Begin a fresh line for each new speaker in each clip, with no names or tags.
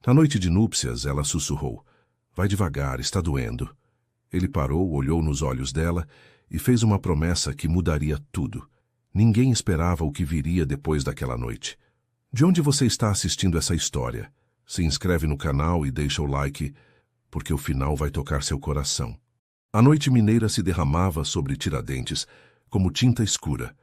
Na noite de núpcias, ela sussurrou: "Vai devagar, está doendo." Ele parou, olhou nos olhos dela e fez uma promessa que mudaria tudo. Ninguém esperava o que viria depois daquela noite. De onde você está assistindo essa história? Se inscreve no canal e deixa o like, porque o final vai tocar seu coração. A noite mineira se derramava sobre Tiradentes como tinta escura,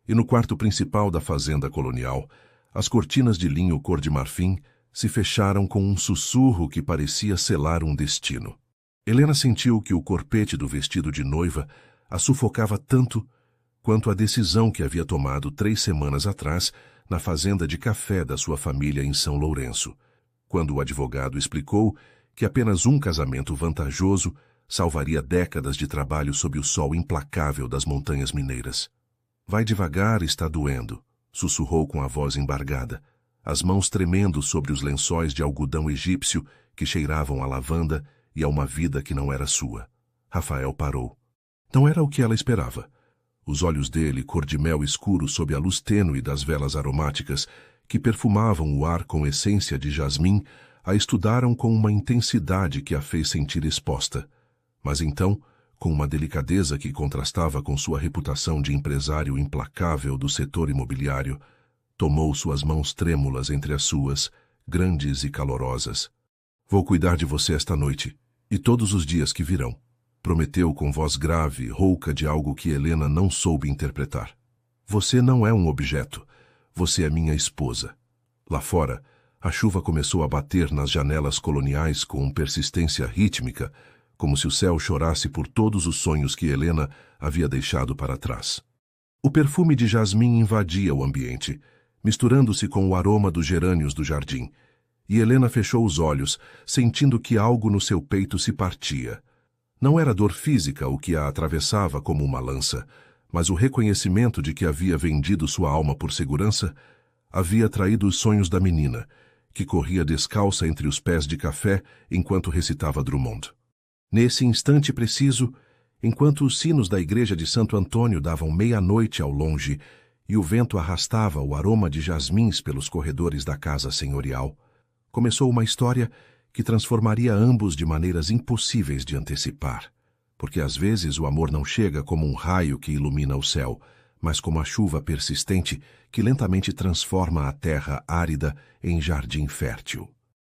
e no quarto principal da fazenda colonial, as cortinas de linho cor de marfim se fecharam com um sussurro que parecia selar um destino. Helena sentiu que o corpete do vestido de noiva a sufocava tanto quanto a decisão que havia tomado 3 semanas atrás na fazenda de café da sua família em São Lourenço, quando o advogado explicou que apenas um casamento vantajoso salvaria décadas de trabalho sob o sol implacável das montanhas mineiras. "Vai devagar, está doendo", sussurrou com a voz embargada, as mãos tremendo sobre os lençóis de algodão egípcio que cheiravam a lavanda e a uma vida que não era sua. Rafael parou. Não era o que ela esperava. Os olhos dele, cor de mel escuro sob a luz tênue das velas aromáticas, que perfumavam o ar com essência de jasmim, a estudaram com uma intensidade que a fez sentir exposta. Mas então, com uma delicadeza que contrastava com sua reputação de empresário implacável do setor imobiliário, tomou suas mãos trêmulas entre as suas, grandes e calorosas. "Vou cuidar de você esta noite, e todos os dias que virão", prometeu com voz grave, rouca de algo que Helena não soube interpretar. "Você não é um objeto, você é minha esposa." Lá fora, a chuva começou a bater nas janelas coloniais com persistência rítmica, como se o céu chorasse por todos os sonhos que Helena havia deixado para trás. O perfume de jasmim invadia o ambiente, misturando-se com o aroma dos gerânios do jardim, e Helena fechou os olhos, sentindo que algo no seu peito se partia. Não era dor física o que a atravessava como uma lança, mas o reconhecimento de que havia vendido sua alma por segurança havia traído os sonhos da menina, que corria descalça entre os pés de café enquanto recitava Drummond. Nesse instante preciso, enquanto os sinos da igreja de Santo Antônio davam meia-noite ao longe e o vento arrastava o aroma de jasmins pelos corredores da casa senhorial, começou uma história que transformaria ambos de maneiras impossíveis de antecipar, porque às vezes o amor não chega como um raio que ilumina o céu, mas como a chuva persistente que lentamente transforma a terra árida em jardim fértil.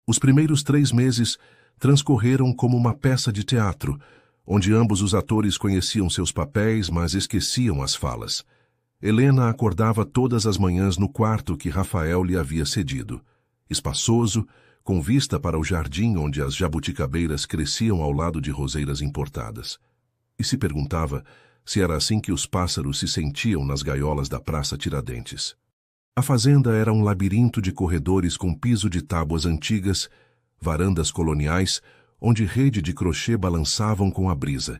Os primeiros 3 meses transcorreram como uma peça de teatro, onde ambos os atores conheciam seus papéis, mas esqueciam as falas. Helena acordava todas as manhãs no quarto que Rafael lhe havia cedido, espaçoso, com vista para o jardim onde as jabuticabeiras cresciam ao lado de roseiras importadas. E se perguntava se era assim que os pássaros se sentiam nas gaiolas da Praça Tiradentes. A fazenda era um labirinto de corredores com piso de tábuas antigas, varandas coloniais, onde rede de crochê balançavam com a brisa,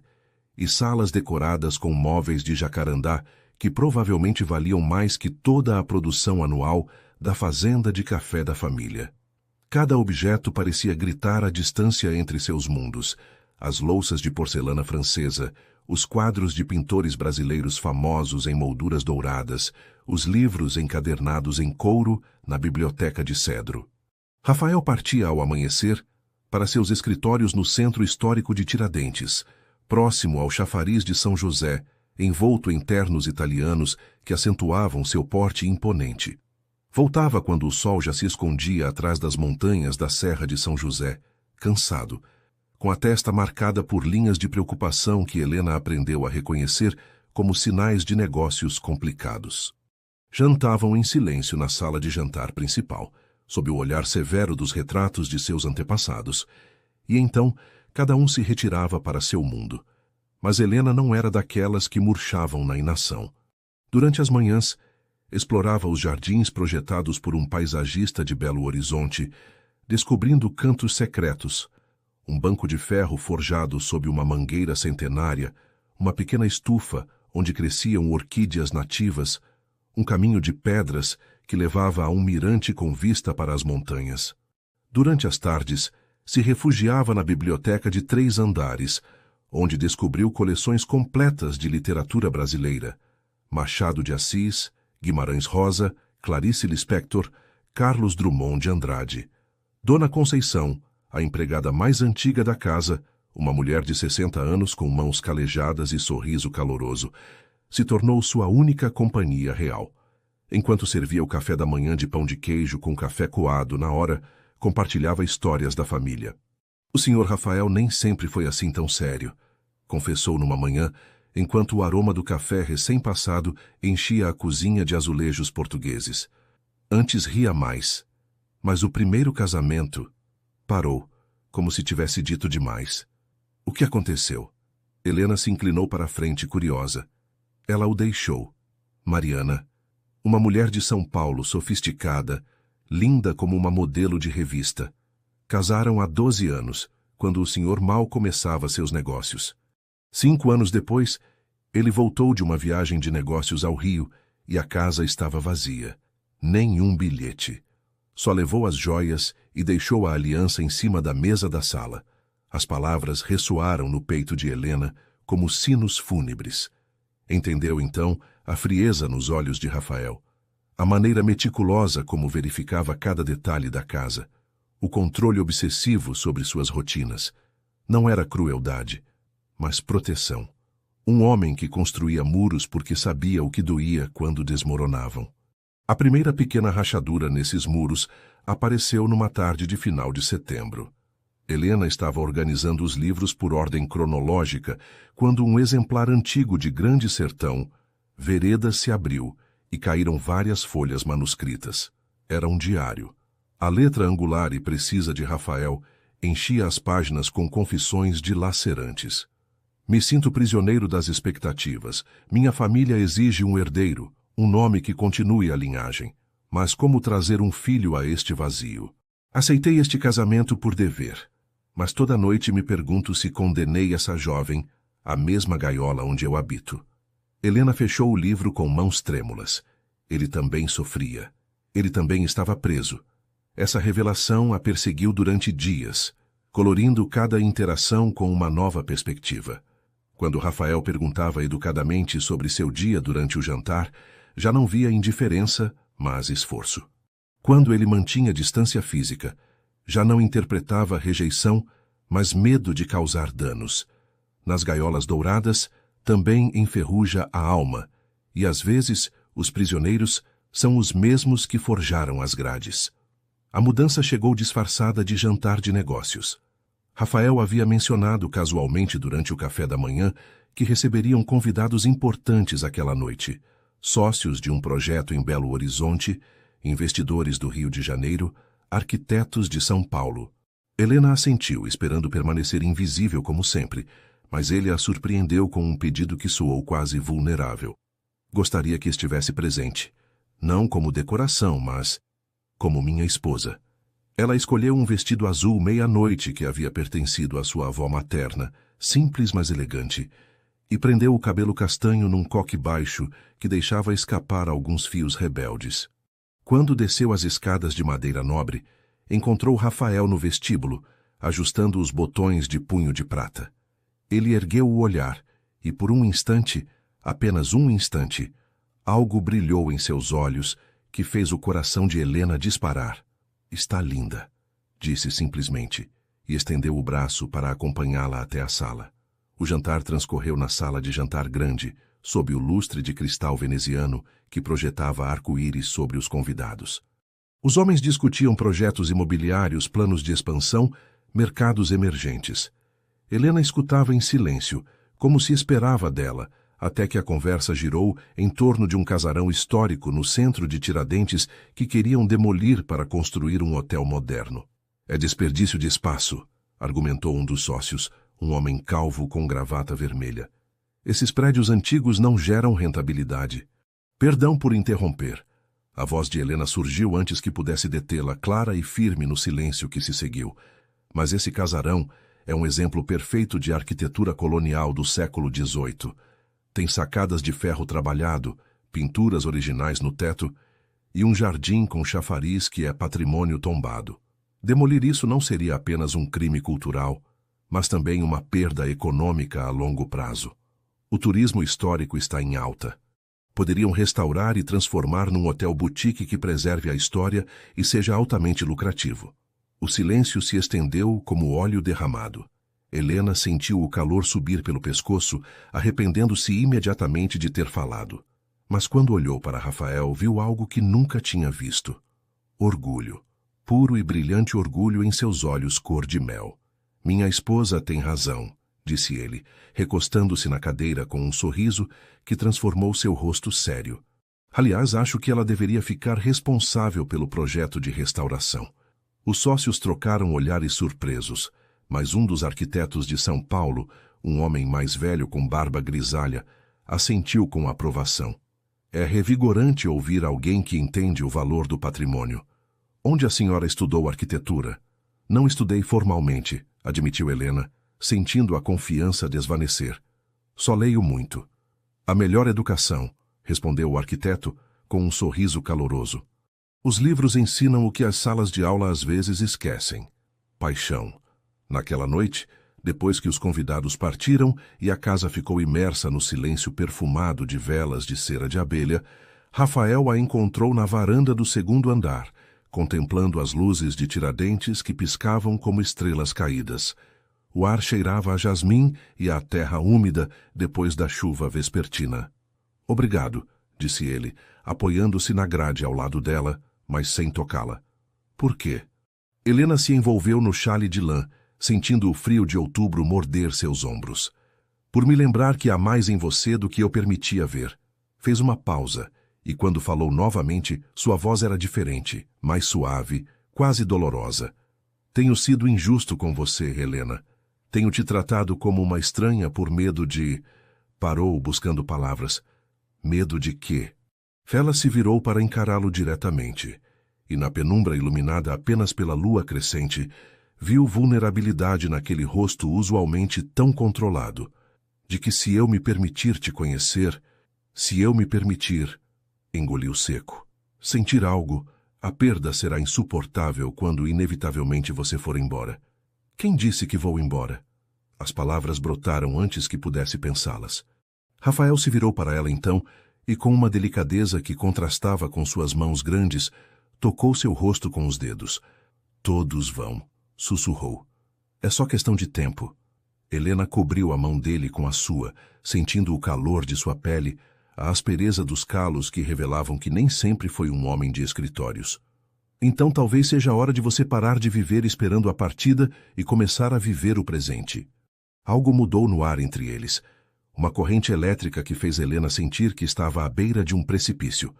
e salas decoradas com móveis de jacarandá que provavelmente valiam mais que toda a produção anual da fazenda de café da família. Cada objeto parecia gritar a distância entre seus mundos: as louças de porcelana francesa, os quadros de pintores brasileiros famosos em molduras douradas, os livros encadernados em couro na biblioteca de cedro. Rafael partia ao amanhecer para seus escritórios no centro histórico de Tiradentes, próximo ao chafariz de São José, envolto em ternos italianos que acentuavam seu porte imponente. Voltava quando o sol já se escondia atrás das montanhas da Serra de São José, cansado, com a testa marcada por linhas de preocupação que Helena aprendeu a reconhecer como sinais de negócios complicados. Jantavam em silêncio na sala de jantar principal, sob o olhar severo dos retratos de seus antepassados, e então cada um se retirava para seu mundo. Mas Helena não era daquelas que murchavam na inação. Durante as manhãs, explorava os jardins projetados por um paisagista de Belo Horizonte, descobrindo cantos secretos, um banco de ferro forjado sob uma mangueira centenária, uma pequena estufa onde cresciam orquídeas nativas, um caminho de pedras que levava a um mirante com vista para as montanhas. Durante as tardes, se refugiava na biblioteca de 3 andares, onde descobriu coleções completas de literatura brasileira: Machado de Assis, Guimarães Rosa, Clarice Lispector, Carlos Drummond de Andrade. Dona Conceição, a empregada mais antiga da casa, uma mulher de 60 anos com mãos calejadas e sorriso caloroso, se tornou sua única companhia real. Enquanto servia o café da manhã de pão de queijo com café coado na hora, compartilhava histórias da família. O Sr. Rafael nem sempre foi assim tão sério, confessou numa manhã, enquanto o aroma do café recém-passado enchia a cozinha de azulejos portugueses. Antes ria mais, mas o primeiro casamento parou, como se tivesse dito demais. O que aconteceu? Helena se inclinou para a frente, curiosa. Ela o deixou. Mariana, uma mulher de São Paulo, sofisticada, linda como uma modelo de revista. Casaram há 12 anos, quando o senhor mal começava seus negócios. 5 anos depois, ele voltou de uma viagem de negócios ao Rio e a casa estava vazia. Nenhum bilhete. Só levou as joias e deixou a aliança em cima da mesa da sala. As palavras ressoaram no peito de Helena como sinos fúnebres. Entendeu, então, a frieza nos olhos de Rafael, a maneira meticulosa como verificava cada detalhe da casa, o controle obsessivo sobre suas rotinas. Não era crueldade, mas proteção. Um homem que construía muros porque sabia o que doía quando desmoronavam. A primeira pequena rachadura nesses muros apareceu numa tarde de final de setembro. Helena estava organizando os livros por ordem cronológica quando um exemplar antigo de Grande Sertão, Vereda, se abriu e caíram várias folhas manuscritas. Era um diário. A letra angular e precisa de Rafael enchia as páginas com confissões dilacerantes. Me sinto prisioneiro das expectativas. Minha família exige um herdeiro, um nome que continue a linhagem. Mas como trazer um filho a este vazio? Aceitei este casamento por dever. Mas toda noite me pergunto se condenei essa jovem à mesma gaiola onde eu habito. Helena fechou o livro com mãos trêmulas. Ele também sofria. Ele também estava preso. Essa revelação a perseguiu durante dias, colorindo cada interação com uma nova perspectiva. Quando Rafael perguntava educadamente sobre seu dia durante o jantar, já não via indiferença, mas esforço. Quando ele mantinha distância física, já não interpretava rejeição, mas medo de causar danos. Nas gaiolas douradas, também enferruja a alma, e às vezes os prisioneiros são os mesmos que forjaram as grades. A mudança chegou disfarçada de jantar de negócios. Rafael havia mencionado casualmente durante o café da manhã que receberiam convidados importantes aquela noite, sócios de um projeto em Belo Horizonte, investidores do Rio de Janeiro, arquitetos de São Paulo. Helena assentiu, esperando permanecer invisível como sempre, mas ele a surpreendeu com um pedido que soou quase vulnerável. Gostaria que estivesse presente, não como decoração, mas como minha esposa. Ela escolheu um vestido azul meia-noite que havia pertencido à sua avó materna, simples mas elegante, e prendeu o cabelo castanho num coque baixo que deixava escapar alguns fios rebeldes. Quando desceu as escadas de madeira nobre, encontrou Rafael no vestíbulo, ajustando os botões de punho de prata. Ele ergueu o olhar e, por um instante, apenas um instante, algo brilhou em seus olhos que fez o coração de Helena disparar. Está linda, disse simplesmente, e estendeu o braço para acompanhá-la até a sala. O jantar transcorreu na sala de jantar grande, sob o lustre de cristal veneziano que projetava arco-íris sobre os convidados. Os homens discutiam projetos imobiliários, planos de expansão, mercados emergentes. Helena escutava em silêncio, como se esperava dela, até que a conversa girou em torno de um casarão histórico no centro de Tiradentes que queriam demolir para construir um hotel moderno. É desperdício de espaço, argumentou um dos sócios, um homem calvo com gravata vermelha. Esses prédios antigos não geram rentabilidade. Perdão por interromper. A voz de Helena surgiu antes que pudesse detê-la, clara e firme no silêncio que se seguiu. Mas esse casarão é um exemplo perfeito de arquitetura colonial do século XVIII. Tem sacadas de ferro trabalhado, pinturas originais no teto e um jardim com chafariz que é patrimônio tombado. Demolir isso não seria apenas um crime cultural, mas também uma perda econômica a longo prazo. O turismo histórico está em alta. Poderiam restaurar e transformar num hotel boutique que preserve a história e seja altamente lucrativo. O silêncio se estendeu como óleo derramado. Helena sentiu o calor subir pelo pescoço, arrependendo-se imediatamente de ter falado. Mas quando olhou para Rafael, viu algo que nunca tinha visto. Orgulho. Puro e brilhante orgulho em seus olhos cor de mel. Minha esposa tem razão, disse ele, recostando-se na cadeira com um sorriso que transformou seu rosto sério. Aliás, acho que ela deveria ficar responsável pelo projeto de restauração. Os sócios trocaram olhares surpresos, mas um dos arquitetos de São Paulo, um homem mais velho com barba grisalha, assentiu com aprovação. É revigorante ouvir alguém que entende o valor do patrimônio. Onde a senhora estudou arquitetura? Não estudei formalmente, admitiu Helena, sentindo a confiança desvanecer. Só leio muito. A melhor educação, respondeu o arquiteto, com um sorriso caloroso. Os livros ensinam o que as salas de aula às vezes esquecem. Paixão. Naquela noite, depois que os convidados partiram e a casa ficou imersa no silêncio perfumado de velas de cera de abelha, Rafael a encontrou na varanda do segundo andar, contemplando as luzes de Tiradentes que piscavam como estrelas caídas. O ar cheirava a jasmim e a terra úmida depois da chuva vespertina. Obrigado, disse ele, apoiando-se na grade ao lado dela, mas sem tocá-la. Por quê? Helena se envolveu no xale de lã, sentindo o frio de outubro morder seus ombros. Por me lembrar que há mais em você do que eu permitia ver. Fez uma pausa, e quando falou novamente, sua voz era diferente, mais suave, quase dolorosa. Tenho sido injusto com você, Helena. Tenho te tratado como uma estranha por medo de... Parou, buscando palavras. Medo de quê? Fela se virou para encará-lo diretamente, e na penumbra iluminada apenas pela lua crescente, viu vulnerabilidade naquele rosto usualmente tão controlado, de que se eu me permitir te conhecer, se eu me permitir, engoliu seco, sentir algo, a perda será insuportável quando inevitavelmente você for embora. Quem disse que vou embora? As palavras brotaram antes que pudesse pensá-las. Rafael se virou para ela então, e com uma delicadeza que contrastava com suas mãos grandes, tocou seu rosto com os dedos. Todos vão, sussurrou. É só questão de tempo. Helena cobriu a mão dele com a sua, sentindo o calor de sua pele, a aspereza dos calos que revelavam que nem sempre foi um homem de escritórios. Então talvez seja a hora de você parar de viver esperando a partida e começar a viver o presente. Algo mudou no ar entre eles. Uma corrente elétrica que fez Helena sentir que estava à beira de um precipício.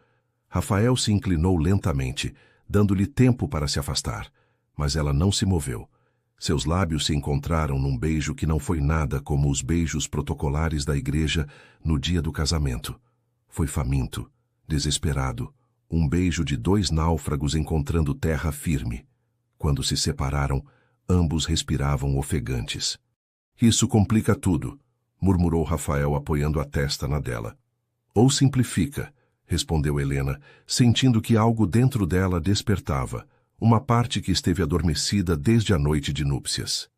Rafael se inclinou lentamente, dando-lhe tempo para se afastar, mas ela não se moveu. Seus lábios se encontraram num beijo que não foi nada como os beijos protocolares da igreja no dia do casamento. Foi faminto, desesperado, um beijo de dois náufragos encontrando terra firme. Quando se separaram, ambos respiravam ofegantes. Isso complica tudo, murmurou Rafael apoiando a testa na dela. Ou simplifica, respondeu Helena, sentindo que algo dentro dela despertava, uma parte que esteve adormecida desde a noite de núpcias.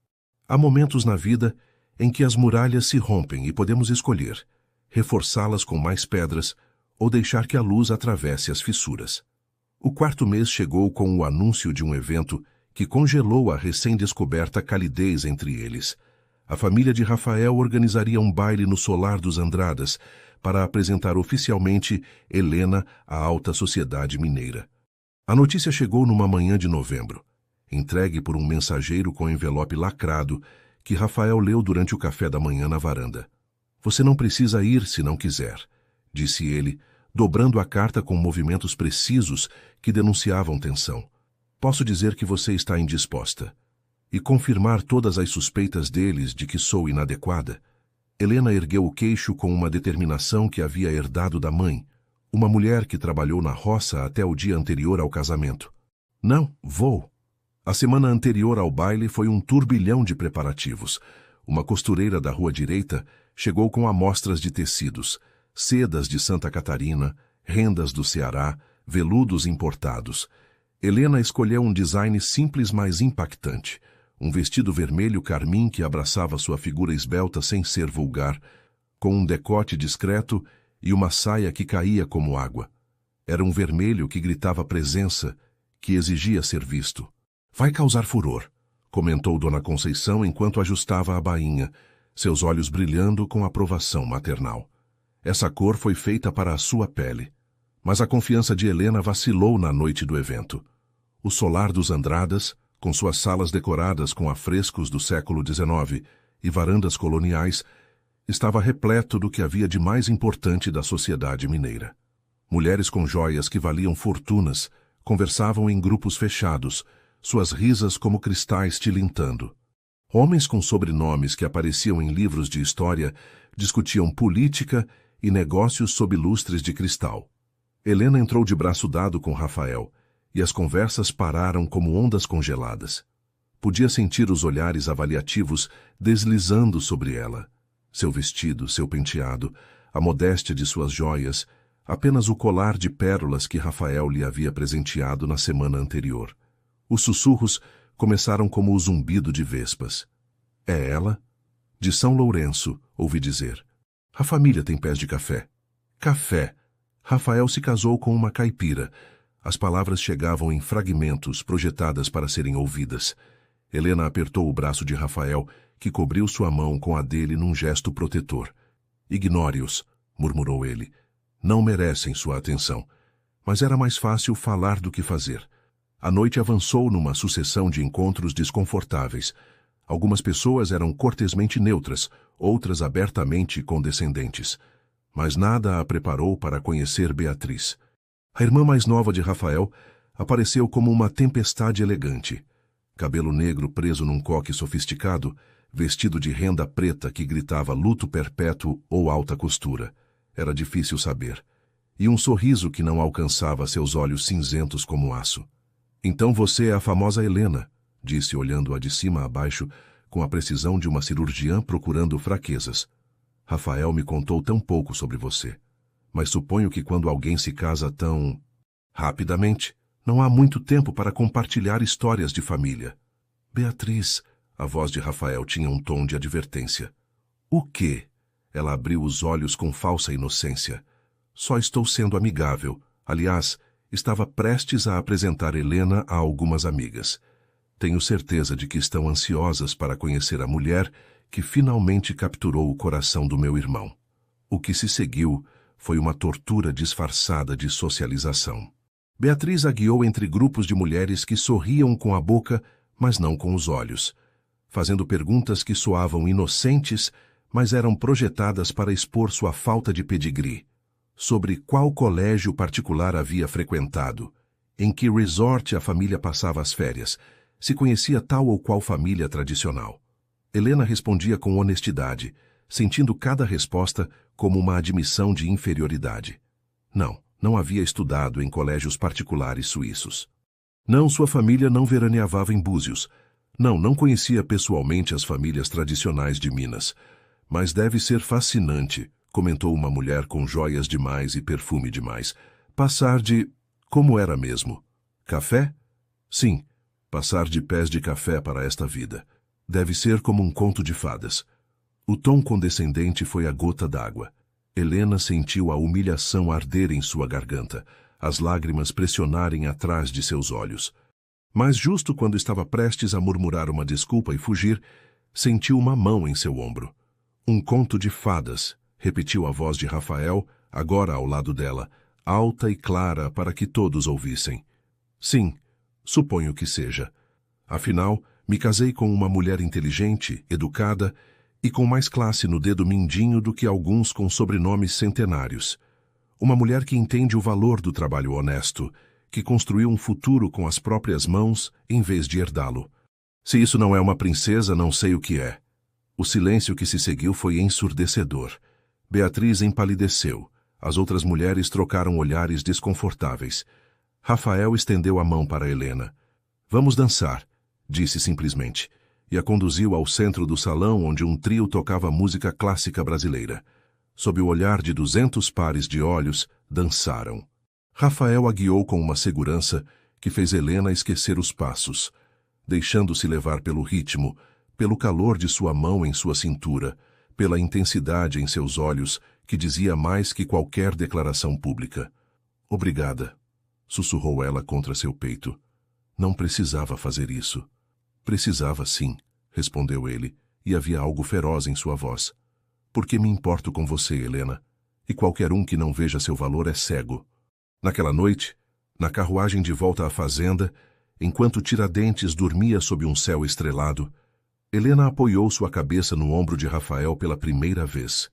Há momentos na vida em que as muralhas se rompem e podemos escolher, reforçá-las com mais pedras ou deixar que a luz atravesse as fissuras. O quarto mês chegou com o anúncio de um evento que congelou a recém-descoberta calidez entre eles. A família de Rafael organizaria um baile no solar dos Andradas para apresentar oficialmente Helena à alta sociedade mineira. A notícia chegou numa manhã de novembro, entregue por um mensageiro com envelope lacrado que Rafael leu durante o café da manhã na varanda. Você não precisa ir se não quiser, disse ele, dobrando a carta com movimentos precisos que denunciavam tensão. Posso dizer que você está indisposta. E confirmar todas as suspeitas deles de que sou inadequada. Helena ergueu o queixo com uma determinação que havia herdado da mãe, uma mulher que trabalhou na roça até o dia anterior ao casamento. Não, vou. A semana anterior ao baile foi um turbilhão de preparativos. Uma costureira da rua direita chegou com amostras de tecidos, sedas de Santa Catarina, rendas do Ceará, veludos importados. Helena escolheu um design simples, mas impactante. Um vestido vermelho carmim que abraçava sua figura esbelta sem ser vulgar, com um decote discreto e uma saia que caía como água. Era um vermelho que gritava presença, que exigia ser visto. Vai causar furor, comentou Dona Conceição enquanto ajustava a bainha, seus olhos brilhando com aprovação maternal. Essa cor foi feita para a sua pele. Mas a confiança de Helena vacilou na noite do evento. O solar dos Andradas, com suas salas decoradas com afrescos do século XIX e varandas coloniais, estava repleto do que havia de mais importante da sociedade mineira. Mulheres com joias que valiam fortunas conversavam em grupos fechados, suas risas como cristais tilintando. Homens com sobrenomes que apareciam em livros de história discutiam política e negócios sob lustres de cristal. Helena entrou de braço dado com Rafael, e as conversas pararam como ondas congeladas. Podia sentir os olhares avaliativos deslizando sobre ela. Seu vestido, seu penteado, a modéstia de suas joias, apenas o colar de pérolas que Rafael lhe havia presenteado na semana anterior. Os sussurros começaram como o zumbido de vespas. É ela? De São Lourenço, ouvi dizer. A família tem pés de café. Café! Rafael se casou com uma caipira. As palavras chegavam em fragmentos, projetadas para serem ouvidas. Helena apertou o braço de Rafael, que cobriu sua mão com a dele num gesto protetor. Ignore-os, murmurou ele. Não merecem sua atenção. Mas era mais fácil falar do que fazer. A noite avançou numa sucessão de encontros desconfortáveis. Algumas pessoas eram cortesmente neutras, outras abertamente condescendentes. Mas nada a preparou para conhecer Beatriz. A irmã mais nova de Rafael apareceu como uma tempestade elegante. Cabelo negro preso num coque sofisticado, vestido de renda preta que gritava luto perpétuo ou alta costura. Era difícil saber. E um sorriso que não alcançava seus olhos cinzentos como aço. Então você é a famosa Helena, disse olhando-a de cima a baixo, com a precisão de uma cirurgiã procurando fraquezas. Rafael me contou tão pouco sobre você. Mas suponho que quando alguém se casa tão rapidamente, não há muito tempo para compartilhar histórias de família. Beatriz, a voz de Rafael tinha um tom de advertência. O quê? Ela abriu os olhos com falsa inocência. Só estou sendo amigável. Aliás, estava prestes a apresentar Helena a algumas amigas. Tenho certeza de que estão ansiosas para conhecer a mulher que finalmente capturou o coração do meu irmão. O que se seguiu foi uma tortura disfarçada de socialização. Beatriz a guiou entre grupos de mulheres que sorriam com a boca, mas não com os olhos, fazendo perguntas que soavam inocentes, mas eram projetadas para expor sua falta de pedigree. Sobre qual colégio particular havia frequentado, em que resort a família passava as férias, se conhecia tal ou qual família tradicional. Helena respondia com honestidade, sentindo cada resposta como uma admissão de inferioridade. Não havia estudado em colégios particulares suíços. Não, sua família não veraneava em Búzios. Não conhecia pessoalmente as famílias tradicionais de Minas. Mas deve ser fascinante, comentou uma mulher com joias demais e perfume demais. Passar de... como era mesmo? Café? Sim, passar de pés de café para esta vida. Deve ser como um conto de fadas. O tom condescendente foi a gota d'água. Helena sentiu a humilhação arder em sua garganta, as lágrimas pressionarem atrás de seus olhos. Mas justo quando estava prestes a murmurar uma desculpa e fugir, sentiu uma mão em seu ombro. Um conto de fadas, repetiu a voz de Rafael, agora ao lado dela, alta e clara para que todos ouvissem. Sim, suponho que seja. Afinal, me casei com uma mulher inteligente, educada e com mais classe no dedo mindinho do que alguns com sobrenomes centenários. Uma mulher que entende o valor do trabalho honesto, que construiu um futuro com as próprias mãos em vez de herdá-lo. Se isso não é uma princesa, não sei o que é. O silêncio que se seguiu foi ensurdecedor. Beatriz empalideceu. As outras mulheres trocaram olhares desconfortáveis. Rafael estendeu a mão para Helena. Vamos dançar, disse simplesmente, e a conduziu ao centro do salão onde um trio tocava música clássica brasileira. Sob o olhar de 200 pares de olhos, dançaram. Rafael a guiou com uma segurança que fez Helena esquecer os passos, deixando-se levar pelo ritmo, pelo calor de sua mão em sua cintura, pela intensidade em seus olhos que dizia mais que qualquer declaração pública. Obrigada, sussurrou ela contra seu peito. Não precisava fazer isso. Precisava sim, respondeu ele, e havia algo feroz em sua voz. Porque me importo com você, Helena, e qualquer um que não veja seu valor é cego. Naquela noite, na carruagem de volta à fazenda, enquanto Tiradentes dormia sob um céu estrelado, Helena apoiou sua cabeça no ombro de Rafael pela primeira vez,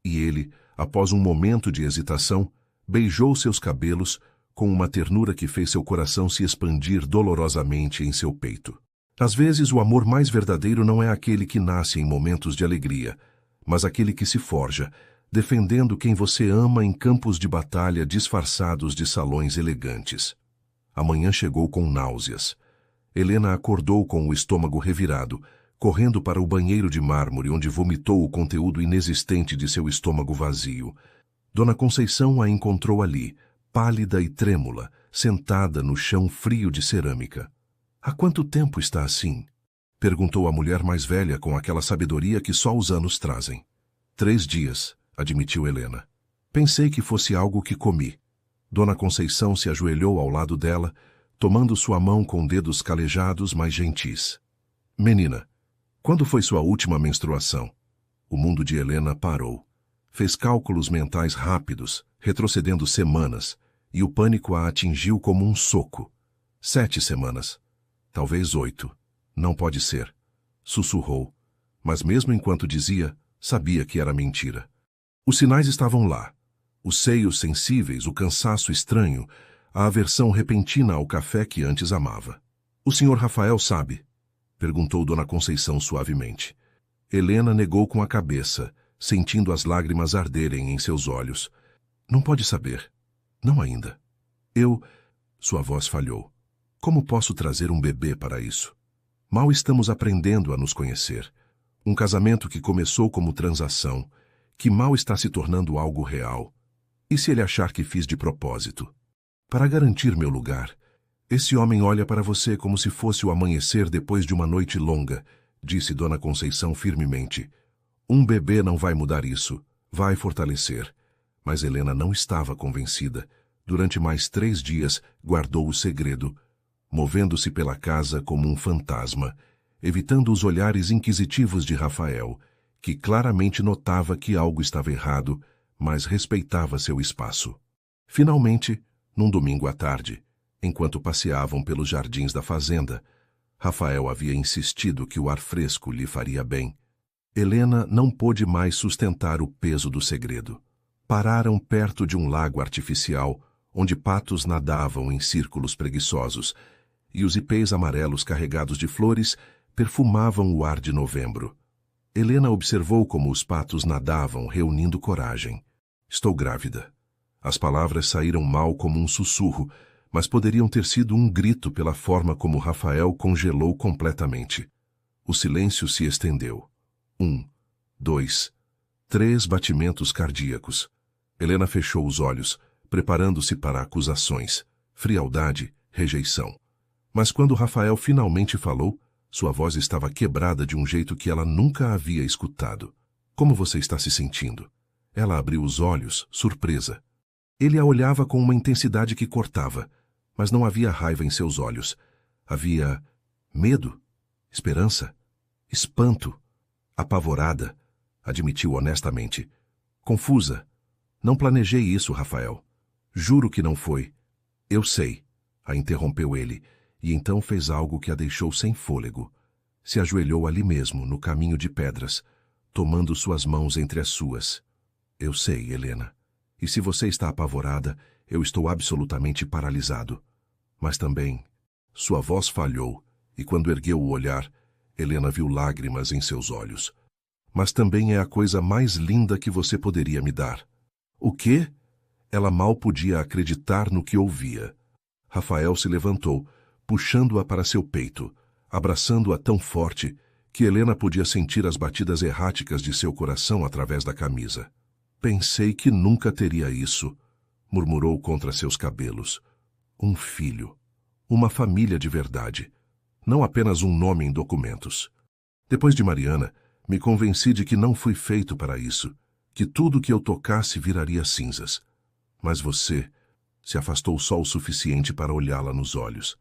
e ele, após um momento de hesitação, beijou seus cabelos com uma ternura que fez seu coração se expandir dolorosamente em seu peito. Às vezes, o amor mais verdadeiro não é aquele que nasce em momentos de alegria, mas aquele que se forja, defendendo quem você ama em campos de batalha disfarçados de salões elegantes. A manhã chegou com náuseas. Helena acordou com o estômago revirado, correndo para o banheiro de mármore onde vomitou o conteúdo inexistente de seu estômago vazio. Dona Conceição a encontrou ali, pálida e trêmula, sentada no chão frio de cerâmica. Há quanto tempo está assim? Perguntou a mulher mais velha com aquela sabedoria que só os anos trazem. 3 dias, admitiu Helena. Pensei que fosse algo que comi. Dona Conceição se ajoelhou ao lado dela, tomando sua mão com dedos calejados, mas gentis. Menina, quando foi sua última menstruação? O mundo de Helena parou. Fez cálculos mentais rápidos, retrocedendo semanas, e o pânico a atingiu como um soco. 7 semanas. Talvez 8. Não pode ser. Sussurrou. Mas mesmo enquanto dizia, sabia que era mentira. Os sinais estavam lá. Os seios sensíveis, o cansaço estranho, a aversão repentina ao café que antes amava. O senhor Rafael sabe? Perguntou Dona Conceição suavemente. Helena negou com a cabeça, sentindo as lágrimas arderem em seus olhos. Não pode saber. Não ainda. Sua voz falhou. Como posso trazer um bebê para isso? Mal estamos aprendendo a nos conhecer. Um casamento que começou como transação, que mal está se tornando algo real. E se ele achar que fiz de propósito? Para garantir meu lugar, esse homem olha para você como se fosse o amanhecer depois de uma noite longa, disse Dona Conceição firmemente. Um bebê não vai mudar isso, vai fortalecer. Mas Helena não estava convencida. Durante mais 3 dias, guardou o segredo, movendo-se pela casa como um fantasma, evitando os olhares inquisitivos de Rafael, que claramente notava que algo estava errado, mas respeitava seu espaço. Finalmente, num domingo à tarde, enquanto passeavam pelos jardins da fazenda, Rafael havia insistido que o ar fresco lhe faria bem. Helena não pôde mais sustentar o peso do segredo. Pararam perto de um lago artificial, onde patos nadavam em círculos preguiçosos, e os ipês amarelos carregados de flores perfumavam o ar de novembro. Helena observou como os patos nadavam, reunindo coragem. Estou grávida. As palavras saíram mal como um sussurro, mas poderiam ter sido um grito pela forma como Rafael congelou completamente. O silêncio se estendeu. 1, 2, 3 batimentos cardíacos. Helena fechou os olhos, preparando-se para acusações, frialdade, rejeição. Mas quando Rafael finalmente falou, sua voz estava quebrada de um jeito que ela nunca havia escutado. Como você está se sentindo? Ela abriu os olhos, surpresa. Ele a olhava com uma intensidade que cortava, mas não havia raiva em seus olhos. Havia medo, esperança, espanto, apavorada, admitiu honestamente. Confusa. Não planejei isso, Rafael. Juro que não foi. Eu sei, a interrompeu ele, e então fez algo que a deixou sem fôlego. Se ajoelhou ali mesmo, no caminho de pedras, tomando suas mãos entre as suas. Eu sei, Helena. E se você está apavorada, eu estou absolutamente paralisado. Mas também, sua voz falhou, e quando ergueu o olhar, Helena viu lágrimas em seus olhos. Mas também é a coisa mais linda que você poderia me dar. O quê? Ela mal podia acreditar no que ouvia. Rafael se levantou, puxando-a para seu peito, abraçando-a tão forte que Helena podia sentir as batidas erráticas de seu coração através da camisa. Pensei que nunca teria isso, murmurou contra seus cabelos. Um filho. Uma família de verdade. Não apenas um nome em documentos. Depois de Mariana, me convenci de que não fui feito para isso, que tudo que eu tocasse viraria cinzas. Mas você se afastou só o suficiente para olhá-la nos olhos.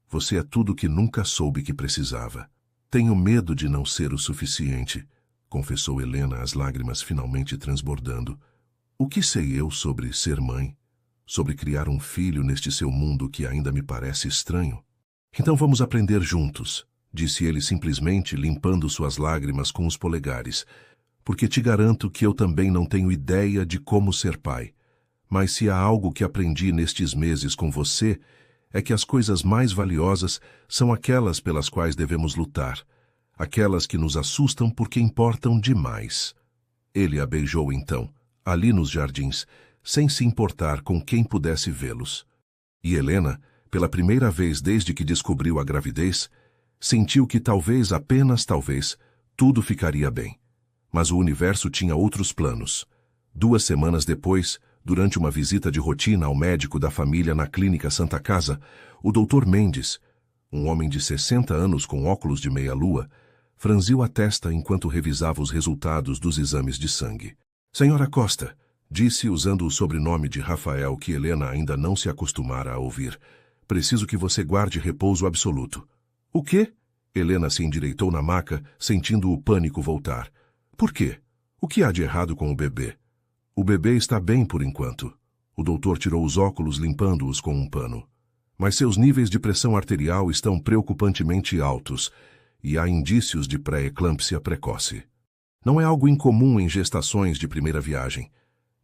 Você é tudo que nunca soube que precisava. Tenho medo de não ser o suficiente, confessou Helena, as lágrimas finalmente transbordando. O que sei eu sobre ser mãe? Sobre criar um filho neste seu mundo que ainda me parece estranho? Então vamos aprender juntos, disse ele simplesmente, limpando suas lágrimas com os polegares, porque te garanto que eu também não tenho ideia de como ser pai. Mas se há algo que aprendi nestes meses com você, é que as coisas mais valiosas são aquelas pelas quais devemos lutar, aquelas que nos assustam porque importam demais. Ele a beijou então, ali nos jardins, sem se importar com quem pudesse vê-los. E Helena, pela primeira vez desde que descobriu a gravidez, sentiu que talvez, apenas talvez, tudo ficaria bem. Mas o universo tinha outros planos. 2 semanas depois, durante uma visita de rotina ao médico da família na clínica Santa Casa, o Dr. Mendes, um homem de 60 anos com óculos de meia-lua, franziu a testa enquanto revisava os resultados dos exames de sangue. Senhora Costa, disse usando o sobrenome de Rafael que Helena ainda não se acostumara a ouvir, preciso que você guarde repouso absoluto. O quê? Helena se endireitou na maca, sentindo o pânico voltar. Por quê? O que há de errado com o bebê? O bebê está bem por enquanto. O doutor tirou os óculos limpando-os com um pano. Mas seus níveis de pressão arterial estão preocupantemente altos e há indícios de pré-eclâmpsia precoce. Não é algo incomum em gestações de primeira viagem,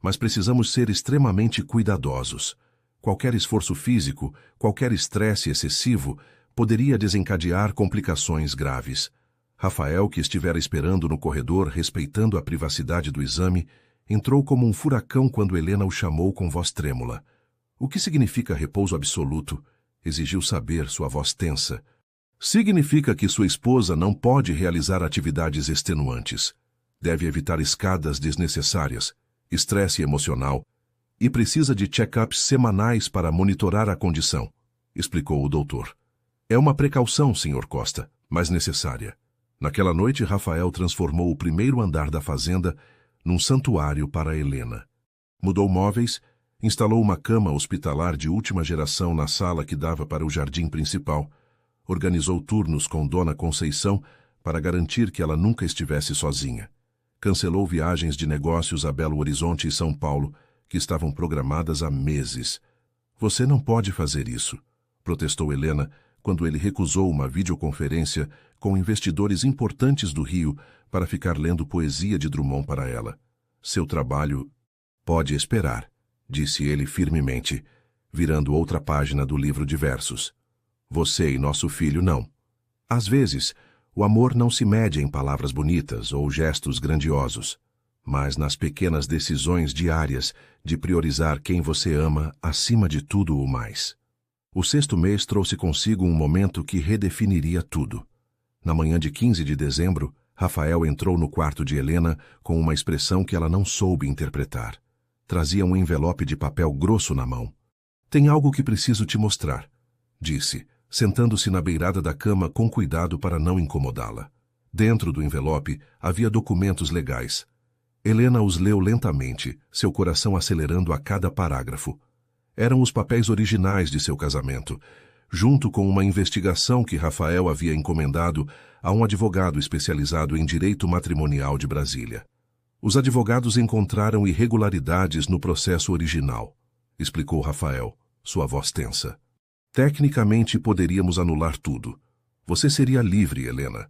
mas precisamos ser extremamente cuidadosos. Qualquer esforço físico, qualquer estresse excessivo, poderia desencadear complicações graves. Rafael, que estivera esperando no corredor, respeitando a privacidade do exame, entrou como um furacão quando Helena o chamou com voz trêmula. O que significa repouso absoluto? Exigiu saber, sua voz tensa. Significa que sua esposa não pode realizar atividades extenuantes. Deve evitar escadas desnecessárias, estresse emocional e precisa de check-ups semanais para monitorar a condição, explicou o doutor. É uma precaução, Sr. Costa, mas necessária. Naquela noite, Rafael transformou o primeiro andar da fazenda num santuário para Helena. Mudou móveis, instalou uma cama hospitalar de última geração na sala que dava para o jardim principal, organizou turnos com Dona Conceição para garantir que ela nunca estivesse sozinha. Cancelou viagens de negócios a Belo Horizonte e São Paulo, que estavam programadas há meses. Você não pode fazer isso, protestou Helena quando ele recusou uma videoconferência com investidores importantes do Rio para ficar lendo poesia de Drummond para ela. Seu trabalho pode esperar, disse ele firmemente, virando outra página do livro de versos. Você e nosso filho não. Às vezes, o amor não se mede em palavras bonitas ou gestos grandiosos, mas nas pequenas decisões diárias de priorizar quem você ama acima de tudo o mais. O 6º mês trouxe consigo um momento que redefiniria tudo. Na manhã de 15 de dezembro, Rafael entrou no quarto de Helena com uma expressão que ela não soube interpretar. Trazia um envelope de papel grosso na mão. Tem algo que preciso te mostrar, disse, sentando-se na beirada da cama com cuidado para não incomodá-la. Dentro do envelope havia documentos legais. Helena os leu lentamente, seu coração acelerando a cada parágrafo. Eram os papéis originais de seu casamento, junto com uma investigação que Rafael havia encomendado a um advogado especializado em direito matrimonial de Brasília. Os advogados encontraram irregularidades no processo original, explicou Rafael, sua voz tensa. Tecnicamente poderíamos anular tudo. Você seria livre, Helena.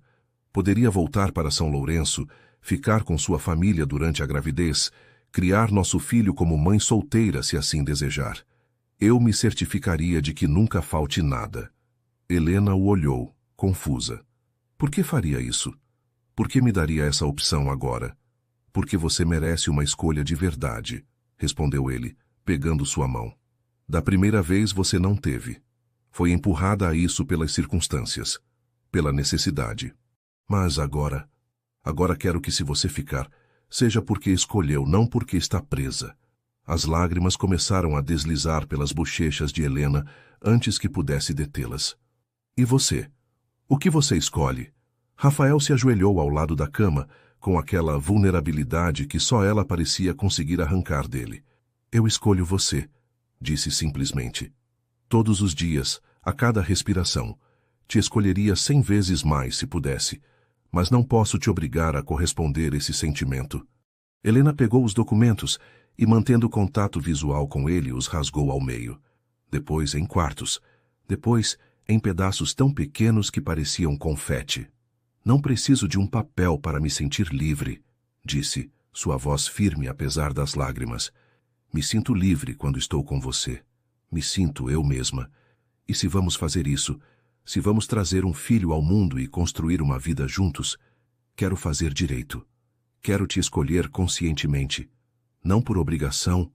Poderia voltar para São Lourenço, ficar com sua família durante a gravidez, criar nosso filho como mãe solteira se assim desejar. Eu me certificaria de que nunca falte nada. Helena o olhou, confusa. Por que faria isso? Por que me daria essa opção agora? Porque você merece uma escolha de verdade, respondeu ele, pegando sua mão. Da primeira vez você não teve. Foi empurrada a isso pelas circunstâncias, pela necessidade. Mas agora quero que se você ficar, seja porque escolheu, não porque está presa. As lágrimas começaram a deslizar pelas bochechas de Helena antes que pudesse detê-las. E você? O que você escolhe? Rafael se ajoelhou ao lado da cama, com aquela vulnerabilidade que só ela parecia conseguir arrancar dele. Eu escolho você, disse simplesmente. Todos os dias, a cada respiração. Te escolheria 100 vezes mais se pudesse, mas não posso te obrigar a corresponder esse sentimento. Helena pegou os documentos e, mantendo contato visual com ele, os rasgou ao meio. Depois em quartos. Depois em pedaços tão pequenos que pareciam confete. Não preciso de um papel para me sentir livre, disse, sua voz firme apesar das lágrimas. Me sinto livre quando estou com você. Me sinto eu mesma. E se vamos fazer isso, se vamos trazer um filho ao mundo e construir uma vida juntos, quero fazer direito. Quero te escolher conscientemente. Não por obrigação,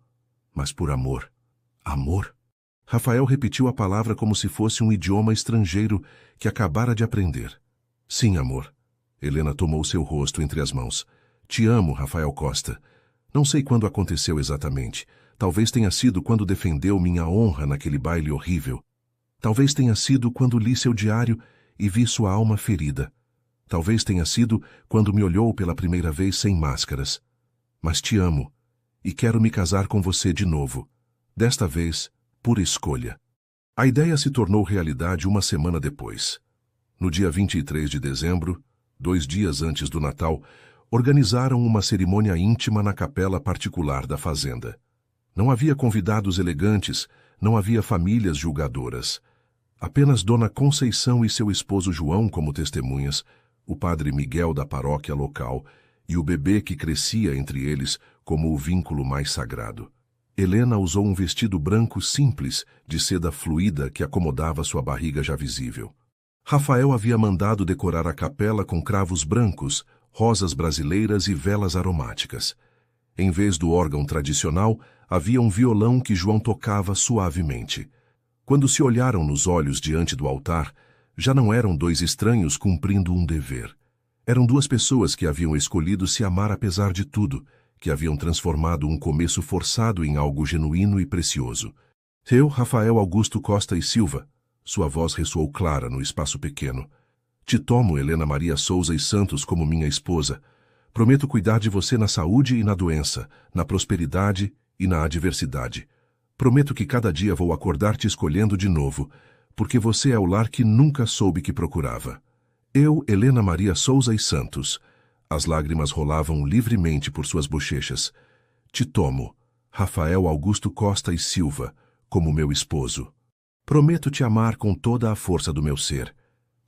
mas por amor. Amor? Rafael repetiu a palavra como se fosse um idioma estrangeiro que acabara de aprender. Sim, amor. Helena tomou seu rosto entre as mãos. Te amo, Rafael Costa. Não sei quando aconteceu exatamente. Talvez tenha sido quando defendeu minha honra naquele baile horrível. Talvez tenha sido quando li seu diário e vi sua alma ferida. Talvez tenha sido quando me olhou pela primeira vez sem máscaras. Mas te amo e quero me casar com você de novo. Desta vez, por escolha. A ideia se tornou realidade uma semana depois. No dia 23 de dezembro, 2 dias antes do Natal, organizaram uma cerimônia íntima na capela particular da fazenda. Não havia convidados elegantes, não havia famílias julgadoras. Apenas Dona Conceição e seu esposo João como testemunhas, o padre Miguel da paróquia local e o bebê que crescia entre eles como o vínculo mais sagrado. Helena usou um vestido branco simples, de seda fluida que acomodava sua barriga já visível. Rafael havia mandado decorar a capela com cravos brancos, rosas brasileiras e velas aromáticas. Em vez do órgão tradicional, havia um violão que João tocava suavemente. Quando se olharam nos olhos diante do altar, já não eram dois estranhos cumprindo um dever. Eram duas pessoas que haviam escolhido se amar apesar de tudo, que haviam transformado um começo forçado em algo genuíno e precioso. Eu, Rafael Augusto Costa e Silva, sua voz ressoou clara no espaço pequeno. Te tomo, Helena Maria Souza e Santos, como minha esposa. Prometo cuidar de você na saúde e na doença, na prosperidade e na adversidade. Prometo que cada dia vou acordar te escolhendo de novo, porque você é o lar que nunca soube que procurava. Eu, Helena Maria Souza e Santos. As lágrimas rolavam livremente por suas bochechas. Te tomo, Rafael Augusto Costa e Silva, como meu esposo. Prometo te amar com toda a força do meu ser,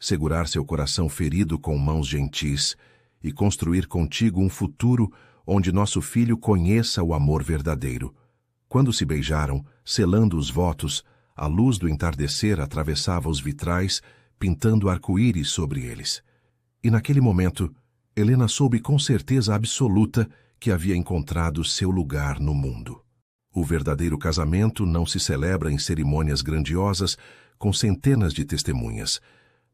segurar seu coração ferido com mãos gentis e construir contigo um futuro onde nosso filho conheça o amor verdadeiro. Quando se beijaram, selando os votos, a luz do entardecer atravessava os vitrais, pintando arco-íris sobre eles. E naquele momento, Helena soube com certeza absoluta que havia encontrado seu lugar no mundo. O verdadeiro casamento não se celebra em cerimônias grandiosas com centenas de testemunhas,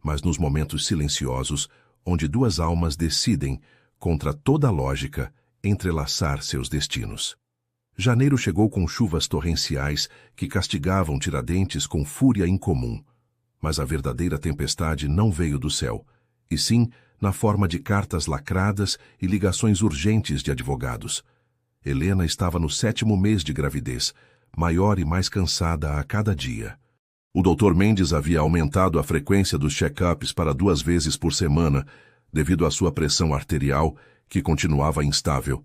mas nos momentos silenciosos onde duas almas decidem, contra toda a lógica, entrelaçar seus destinos. Janeiro chegou com chuvas torrenciais que castigavam Tiradentes com fúria incomum, mas a verdadeira tempestade não veio do céu, e sim na forma de cartas lacradas e ligações urgentes de advogados. Helena estava no 7º mês de gravidez, maior e mais cansada a cada dia. O Dr. Mendes havia aumentado a frequência dos check-ups para 2 vezes por semana, devido à sua pressão arterial, que continuava instável.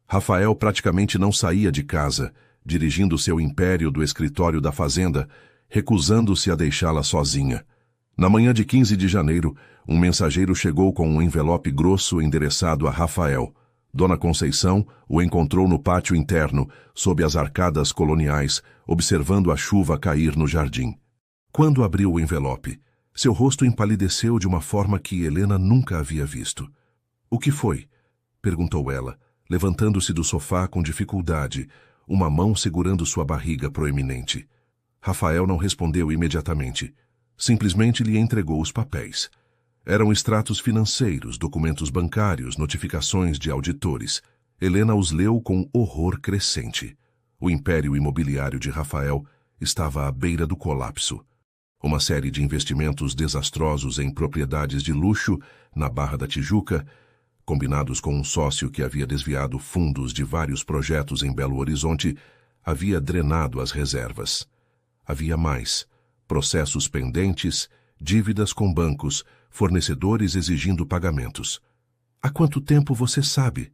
Rafael praticamente não saía de casa, dirigindo seu império do escritório da fazenda, recusando-se a deixá-la sozinha. Na manhã de 15 de janeiro, um mensageiro chegou com um envelope grosso endereçado a Rafael. Dona Conceição o encontrou no pátio interno, sob as arcadas coloniais, observando a chuva cair no jardim. Quando abriu o envelope, seu rosto empalideceu de uma forma que Helena nunca havia visto. — O que foi? Perguntou ela, levantando-se do sofá com dificuldade, uma mão segurando sua barriga proeminente. Rafael não respondeu imediatamente. Simplesmente lhe entregou os papéis. Eram extratos financeiros, documentos bancários, notificações de auditores. Helena os leu com horror crescente. O império imobiliário de Rafael estava à beira do colapso. Uma série de investimentos desastrosos em propriedades de luxo na Barra da Tijuca, combinados com um sócio que havia desviado fundos de vários projetos em Belo Horizonte, havia drenado as reservas. Havia mais. processos pendentes, dívidas com bancos, fornecedores exigindo pagamentos. Há quanto tempo você sabe?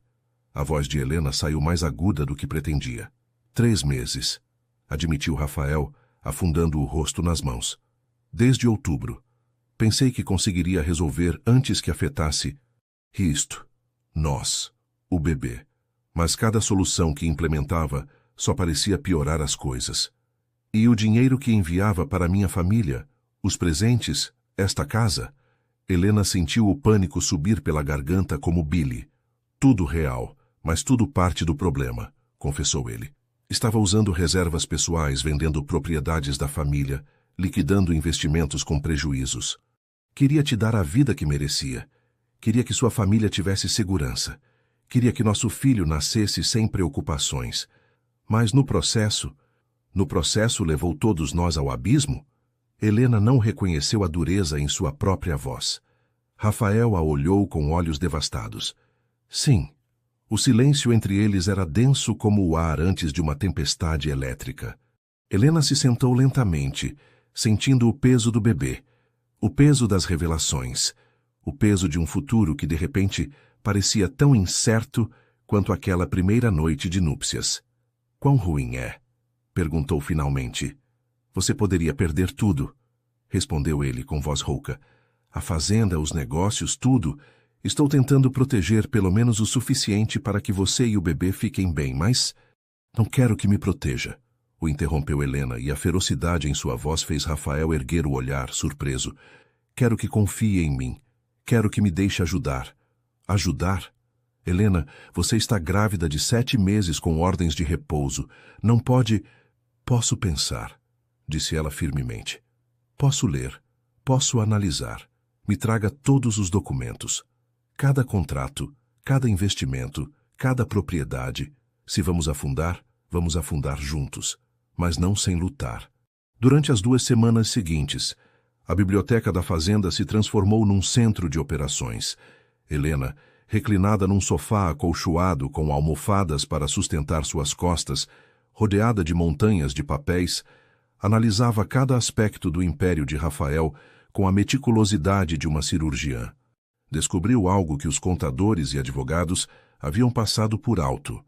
A voz de Helena saiu mais aguda do que pretendia. 3 meses, admitiu Rafael, afundando o rosto nas mãos. Desde outubro. Pensei que conseguiria resolver antes que afetasse isto, nós, o bebê. Mas cada solução que implementava só parecia piorar as coisas. E o dinheiro que enviava para minha família, os presentes, esta casa? Helena sentiu o pânico subir pela garganta como bile. Tudo real, mas tudo parte do problema, confessou ele. Estava usando reservas pessoais, vendendo propriedades da família, liquidando investimentos com prejuízos. Queria te dar a vida que merecia. Queria que sua família tivesse segurança. Queria que nosso filho nascesse sem preocupações. Mas no processo levou todos nós ao abismo? Helena não reconheceu a dureza em sua própria voz. Rafael a olhou com olhos devastados. Sim, o silêncio entre eles era denso como o ar antes de uma tempestade elétrica. Helena se sentou lentamente, sentindo o peso do bebê, o peso das revelações, o peso de um futuro que de repente parecia tão incerto quanto aquela primeira noite de núpcias. Quão ruim é? Perguntou finalmente. Você poderia perder tudo, respondeu ele com voz rouca. A fazenda, os negócios, tudo. Estou tentando proteger pelo menos o suficiente para que você e o bebê fiquem bem, mas não quero que me proteja. O interrompeu Helena, e a ferocidade em sua voz fez Rafael erguer o olhar, surpreso. Quero que confie em mim. Quero que me deixe ajudar. Ajudar? Helena, você está grávida de 7 meses com ordens de repouso. Não pode... Posso pensar, disse ela firmemente. Posso ler. Posso analisar. Me traga todos os documentos. Cada contrato, cada investimento, cada propriedade. Se vamos afundar juntos. Mas não sem lutar. Durante as 2 semanas seguintes, a biblioteca da fazenda se transformou num centro de operações. Helena, reclinada num sofá acolchoado com almofadas para sustentar suas costas, rodeada de montanhas de papéis, analisava cada aspecto do império de Rafael com a meticulosidade de uma cirurgiã. Descobriu algo que os contadores e advogados haviam passado por alto.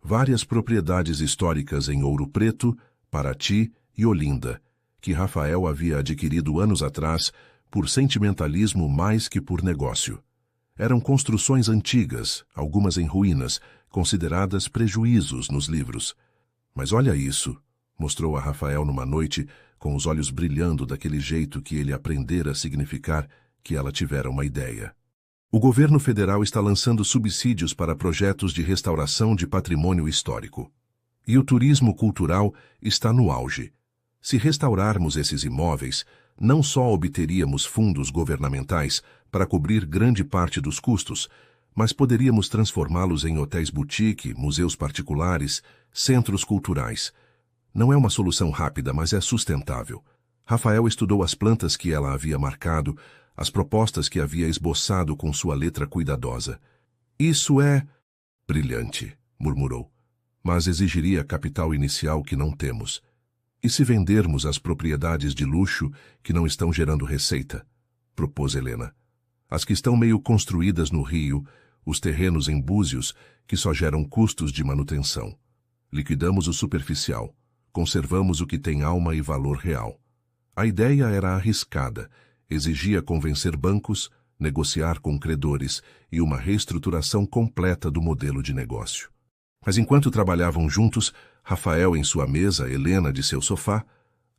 Várias propriedades históricas em Ouro Preto, Paraty e Olinda, que Rafael havia adquirido anos atrás por sentimentalismo mais que por negócio. Eram construções antigas, algumas em ruínas, consideradas prejuízos nos livros. Mas olha isso, mostrou a Rafael numa noite, com os olhos brilhando daquele jeito que ele aprendera a significar que ela tivera uma ideia. O governo federal está lançando subsídios para projetos de restauração de patrimônio histórico. E o turismo cultural está no auge. Se restaurarmos esses imóveis, não só obteríamos fundos governamentais para cobrir grande parte dos custos, mas poderíamos transformá-los em hotéis boutique, museus particulares, centros culturais. Não é uma solução rápida, mas é sustentável. Rafael estudou as plantas que ela havia marcado, as propostas que havia esboçado com sua letra cuidadosa. Isso é brilhante, murmurou, mas exigiria capital inicial que não temos. E se vendermos as propriedades de luxo que não estão gerando receita? Propôs Helena. As que estão meio construídas no Rio, os terrenos em Búzios, que só geram custos de manutenção. Liquidamos o superficial, conservamos o que tem alma e valor real. A ideia era arriscada, exigia convencer bancos, negociar com credores e uma reestruturação completa do modelo de negócio. Mas enquanto trabalhavam juntos, Rafael em sua mesa, Helena de seu sofá,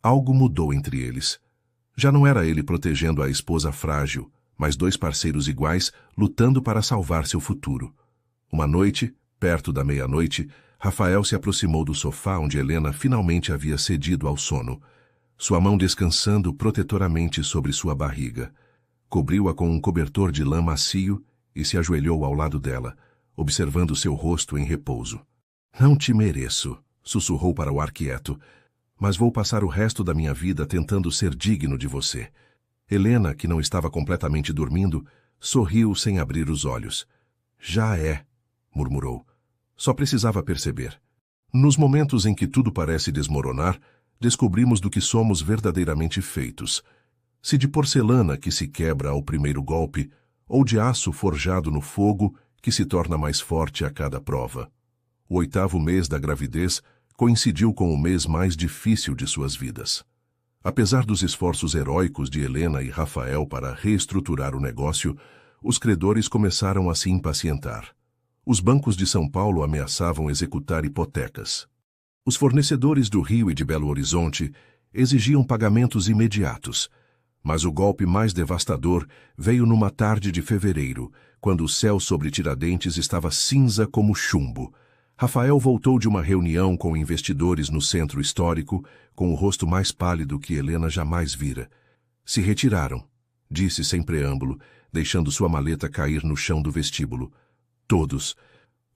algo mudou entre eles. Já não era ele protegendo a esposa frágil, mas 2 parceiros iguais lutando para salvar seu futuro. Uma noite, perto da meia-noite, Rafael se aproximou do sofá onde Helena finalmente havia cedido ao sono, sua mão descansando protetoramente sobre sua barriga. Cobriu-a com um cobertor de lã macio e se ajoelhou ao lado dela, observando seu rosto em repouso. Não te mereço, sussurrou para o ar quieto, mas vou passar o resto da minha vida tentando ser digno de você. Helena, que não estava completamente dormindo, sorriu sem abrir os olhos. Já é, murmurou. Só precisava perceber. Nos momentos em que tudo parece desmoronar, descobrimos do que somos verdadeiramente feitos. Se de porcelana que se quebra ao primeiro golpe, ou de aço forjado no fogo que se torna mais forte a cada prova. O 8º mês da gravidez coincidiu com o mês mais difícil de suas vidas. Apesar dos esforços heróicos de Helena e Rafael para reestruturar o negócio, os credores começaram a se impacientar. Os bancos de São Paulo ameaçavam executar hipotecas. Os fornecedores do Rio e de Belo Horizonte exigiam pagamentos imediatos, mas o golpe mais devastador veio numa tarde de fevereiro, quando o céu sobre Tiradentes estava cinza como chumbo. Rafael voltou de uma reunião com investidores no centro histórico, com o rosto mais pálido que Helena jamais vira. Se retiraram, disse sem preâmbulo, deixando sua maleta cair no chão do vestíbulo. Todos.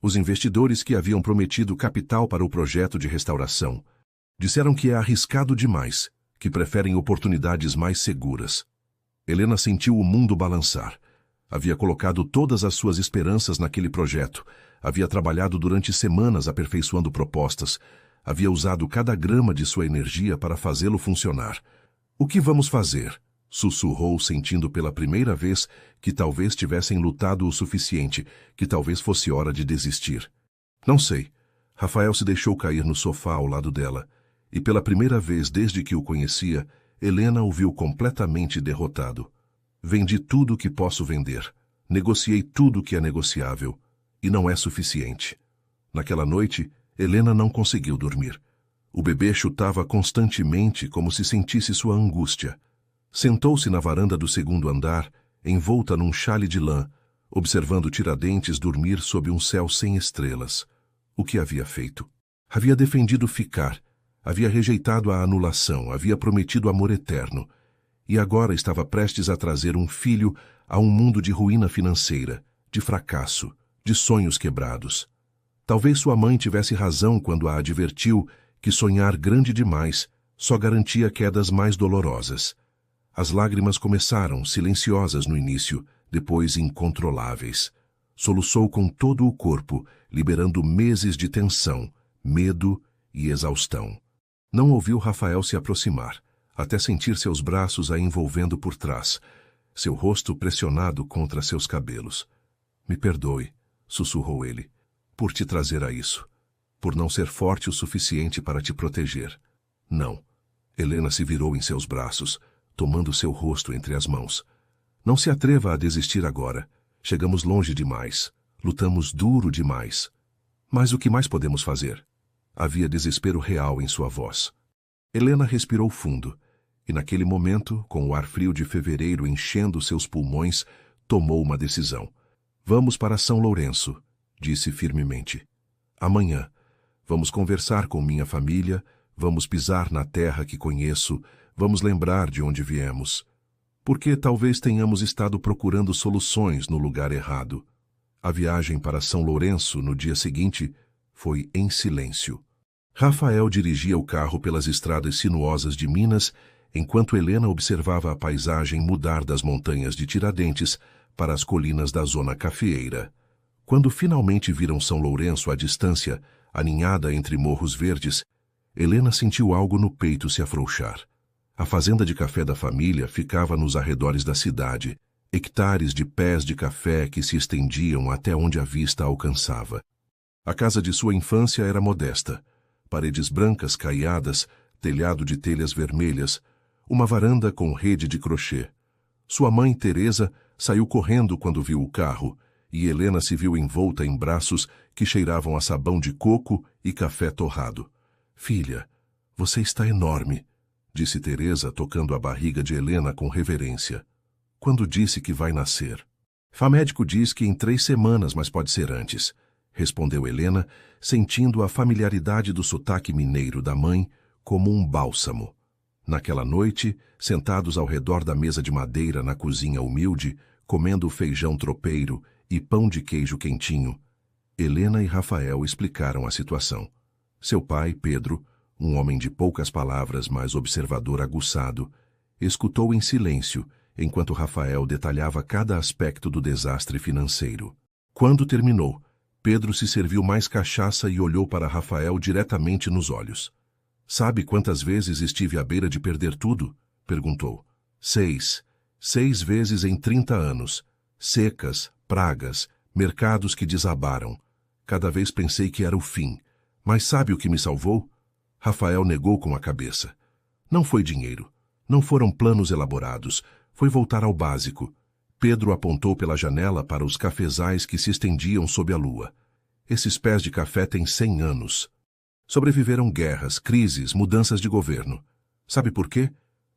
Os investidores que haviam prometido capital para o projeto de restauração. Disseram que é arriscado demais, que preferem oportunidades mais seguras. Helena sentiu o mundo balançar. Havia colocado todas as suas esperanças naquele projeto. Havia trabalhado durante semanas aperfeiçoando propostas. Havia usado cada grama de sua energia para fazê-lo funcionar. O que vamos fazer? Sussurrou, sentindo pela primeira vez que talvez tivessem lutado o suficiente, que talvez fosse hora de desistir. Não sei. Rafael se deixou cair no sofá ao lado dela, e pela primeira vez desde que o conhecia, Helena o viu completamente derrotado. Vendi tudo o que posso vender. Negociei tudo o que é negociável. E não é suficiente. Naquela noite, Helena não conseguiu dormir. O bebê chutava constantemente como se sentisse sua angústia. Sentou-se na varanda do 2º andar, envolta num chale de lã, observando Tiradentes dormir sob um céu sem estrelas. O que havia feito? Havia defendido ficar, havia rejeitado a anulação, havia prometido amor eterno, e agora estava prestes a trazer um filho a um mundo de ruína financeira, de fracasso, de sonhos quebrados. Talvez sua mãe tivesse razão quando a advertiu que sonhar grande demais só garantia quedas mais dolorosas. As lágrimas começaram, silenciosas no início, depois incontroláveis. Soluçou com todo o corpo, liberando meses de tensão, medo e exaustão. Não ouviu Rafael se aproximar, até sentir seus braços a envolvendo por trás, seu rosto pressionado contra seus cabelos. Me perdoe, sussurrou ele, por te trazer a isso, por não ser forte o suficiente para te proteger. Não. Helena se virou em seus braços, tomando seu rosto entre as mãos. Não se atreva a desistir agora. Chegamos longe demais. Lutamos duro demais. Mas o que mais podemos fazer? Havia desespero real em sua voz. Helena respirou fundo, e naquele momento, com o ar frio de fevereiro enchendo seus pulmões, tomou uma decisão. Vamos para São Lourenço, disse firmemente. Amanhã. Vamos conversar com minha família, vamos pisar na terra que conheço, vamos lembrar de onde viemos. Porque talvez tenhamos estado procurando soluções no lugar errado. A viagem para São Lourenço, no dia seguinte, foi em silêncio. Rafael dirigia o carro pelas estradas sinuosas de Minas, enquanto Helena observava a paisagem mudar das montanhas de Tiradentes para as colinas da zona cafeeira. Quando finalmente viram São Lourenço à distância, aninhada entre morros verdes, Helena sentiu algo no peito se afrouxar. A fazenda de café da família ficava nos arredores da cidade, hectares de pés de café que se estendiam até onde a vista alcançava. A casa de sua infância era modesta, paredes brancas caiadas, telhado de telhas vermelhas, uma varanda com rede de crochê. Sua mãe, Teresa, saiu correndo quando viu o carro, e Helena se viu envolta em braços que cheiravam a sabão de coco e café torrado. Filha, você está enorme, disse Teresa, tocando a barriga de Helena com reverência. Quando disse que vai nascer? Médico diz que em 3 semanas, mas pode ser antes, respondeu Helena, sentindo a familiaridade do sotaque mineiro da mãe como um bálsamo. Naquela noite, sentados ao redor da mesa de madeira na cozinha humilde, comendo feijão tropeiro e pão de queijo quentinho, Helena e Rafael explicaram a situação. Seu pai, Pedro, um homem de poucas palavras, mas observador aguçado, escutou em silêncio, enquanto Rafael detalhava cada aspecto do desastre financeiro. Quando terminou, Pedro se serviu mais cachaça e olhou para Rafael diretamente nos olhos. Sabe quantas vezes estive à beira de perder tudo? Perguntou. 6. 6 vezes em 30 anos. Secas, pragas, mercados que desabaram. Cada vez pensei que era o fim. Mas sabe o que me salvou? Rafael negou com a cabeça. Não foi dinheiro. Não foram planos elaborados. Foi voltar ao básico. Pedro apontou pela janela para os cafezais que se estendiam sob a lua. Esses pés de café têm 100 anos. Sobreviveram guerras, crises, mudanças de governo. Sabe por quê?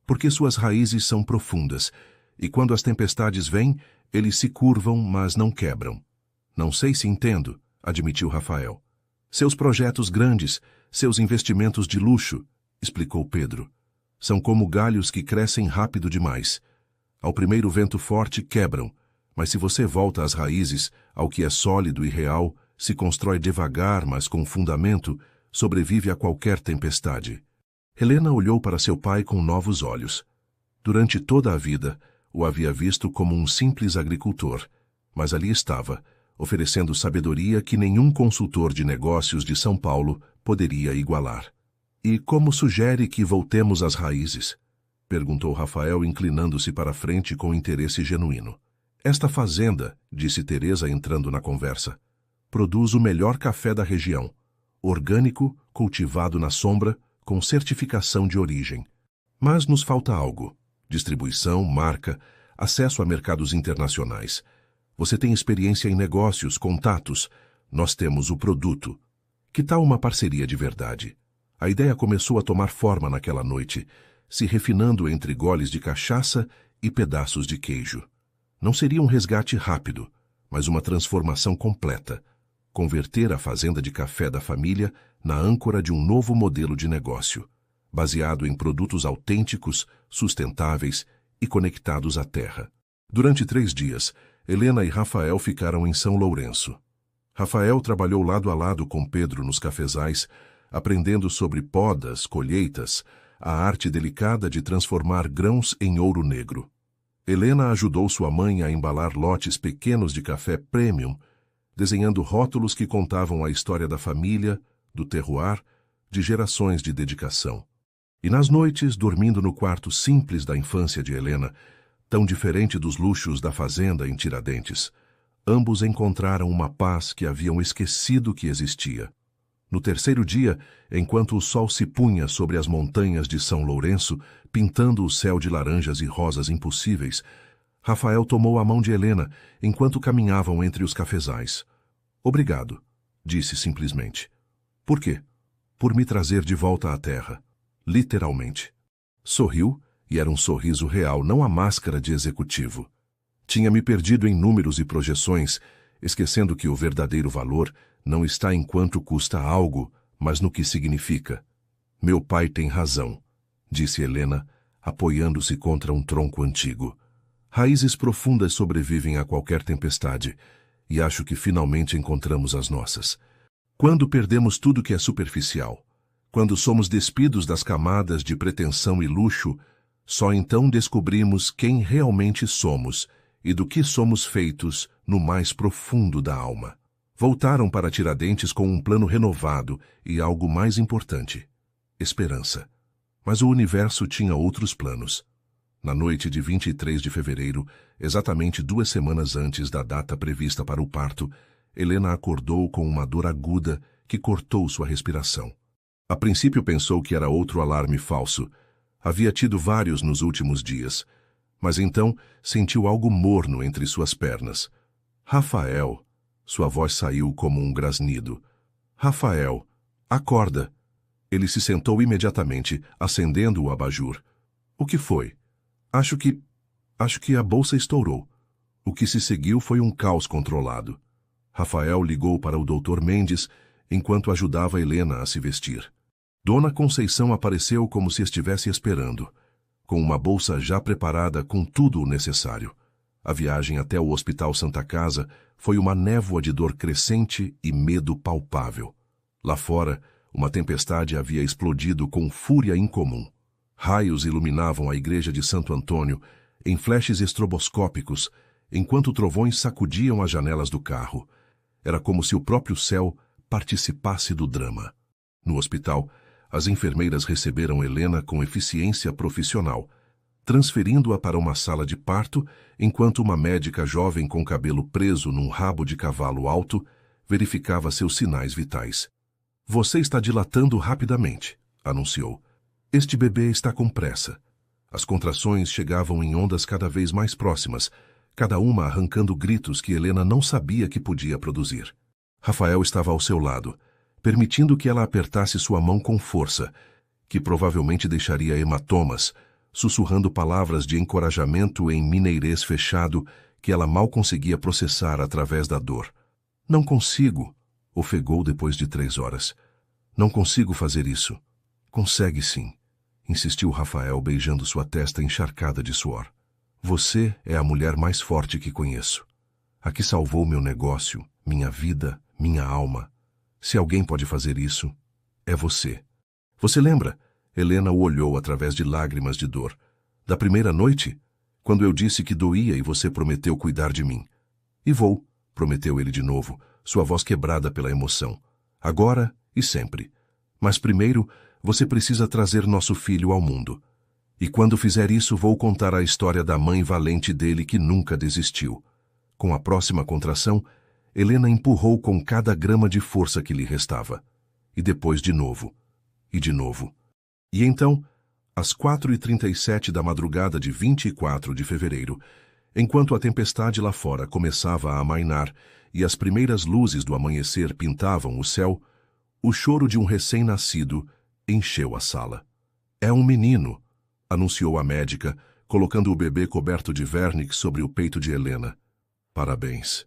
Porque suas raízes são profundas, e quando as tempestades vêm, eles se curvam, mas não quebram. Não sei se entendo, admitiu Rafael. Seus projetos grandes, seus investimentos de luxo, explicou Pedro. São como galhos que crescem rápido demais. Ao primeiro vento forte, quebram, mas se você volta às raízes, ao que é sólido e real, se constrói devagar, mas com fundamento, sobrevive a qualquer tempestade. Helena olhou para seu pai com novos olhos. Durante toda a vida, o havia visto como um simples agricultor, mas ali estava, oferecendo sabedoria que nenhum consultor de negócios de São Paulo poderia igualar. E como sugere que voltemos às raízes? Perguntou Rafael, inclinando-se para frente com interesse genuíno. Esta fazenda, disse Teresa entrando na conversa, produz o melhor café da região. Orgânico, cultivado na sombra, com certificação de origem. Mas nos falta algo. Distribuição, marca, acesso a mercados internacionais. Você tem experiência em negócios, contatos. Nós temos o produto. Que tal uma parceria de verdade? A ideia começou a tomar forma naquela noite, se refinando entre goles de cachaça e pedaços de queijo. Não seria um resgate rápido, mas uma transformação completa. Converter a fazenda de café da família na âncora de um novo modelo de negócio, baseado em produtos autênticos, sustentáveis e conectados à terra. Durante 3 dias, Helena e Rafael ficaram em São Lourenço. Rafael trabalhou lado a lado com Pedro nos cafezais, aprendendo sobre podas, colheitas, a arte delicada de transformar grãos em ouro negro. Helena ajudou sua mãe a embalar lotes pequenos de café premium, desenhando rótulos que contavam a história da família, do terroir, de gerações de dedicação. E nas noites, dormindo no quarto simples da infância de Helena, tão diferente dos luxos da fazenda em Tiradentes, ambos encontraram uma paz que haviam esquecido que existia. No 3º dia, enquanto o sol se punha sobre as montanhas de São Lourenço, pintando o céu de laranjas e rosas impossíveis, Rafael tomou a mão de Helena enquanto caminhavam entre os cafezais. Obrigado, disse simplesmente. Por quê? Por me trazer de volta à terra. Literalmente. Sorriu, e era um sorriso real, não a máscara de executivo. Tinha me perdido em números e projeções, esquecendo que o verdadeiro valor não está em quanto custa algo, mas no que significa. Meu pai tem razão, disse Helena, apoiando-se contra um tronco antigo. Raízes profundas sobrevivem a qualquer tempestade, e acho que finalmente encontramos as nossas. Quando perdemos tudo que é superficial, quando somos despidos das camadas de pretensão e luxo, só então descobrimos quem realmente somos e do que somos feitos no mais profundo da alma. Voltaram para Tiradentes com um plano renovado e algo mais importante: esperança. Mas o universo tinha outros planos. Na noite de 23 de fevereiro, exatamente 2 semanas antes da data prevista para o parto, Helena acordou com uma dor aguda que cortou sua respiração. A princípio pensou que era outro alarme falso. Havia tido vários nos últimos dias. Mas então sentiu algo morno entre suas pernas. Rafael! Sua voz saiu como um grasnido. Rafael! Acorda! Ele se sentou imediatamente, acendendo o abajur. O que foi? Acho que a bolsa estourou. O que se seguiu foi um caos controlado. Rafael ligou para o Dr. Mendes enquanto ajudava Helena a se vestir. Dona Conceição apareceu como se estivesse esperando, com uma bolsa já preparada com tudo o necessário. A viagem até o Hospital Santa Casa foi uma névoa de dor crescente e medo palpável. Lá fora, uma tempestade havia explodido com fúria incomum. Raios iluminavam a igreja de Santo Antônio em flashes estroboscópicos, enquanto trovões sacudiam as janelas do carro. Era como se o próprio céu participasse do drama. No hospital, As enfermeiras receberam Helena com eficiência profissional, transferindo-a para uma sala de parto, enquanto uma médica jovem com cabelo preso num rabo de cavalo alto verificava seus sinais vitais. "Você está dilatando rapidamente", anunciou. "Este bebê está com pressa." As contrações chegavam em ondas cada vez mais próximas, cada uma arrancando gritos que Helena não sabia que podia produzir. Rafael estava ao seu lado, permitindo que ela apertasse sua mão com força, que provavelmente deixaria hematomas, sussurrando palavras de encorajamento em mineirês fechado que ela mal conseguia processar através da dor. "Não consigo", ofegou depois de 3 horas. "Não consigo fazer isso." "Consegue sim", insistiu Rafael beijando sua testa encharcada de suor. "Você é a mulher mais forte que conheço. A que salvou meu negócio, minha vida, minha alma. Se alguém pode fazer isso, é você." "Você lembra?" Helena o olhou através de lágrimas de dor. "Da primeira noite? Quando eu disse que doía e você prometeu cuidar de mim." "E vou", prometeu ele de novo, sua voz quebrada pela emoção. "Agora e sempre. Mas primeiro, você precisa trazer nosso filho ao mundo. E quando fizer isso, vou contar a história da mãe valente dele que nunca desistiu." Com a próxima contração, Helena empurrou com cada grama de força que lhe restava. E depois de novo. E de novo. E então, às 4h37 da madrugada de 24 de fevereiro, enquanto a tempestade lá fora começava a amainar e as primeiras luzes do amanhecer pintavam o céu, o choro de um recém-nascido encheu a sala. "É um menino", anunciou a médica, colocando o bebê coberto de vernix sobre o peito de Helena. "Parabéns."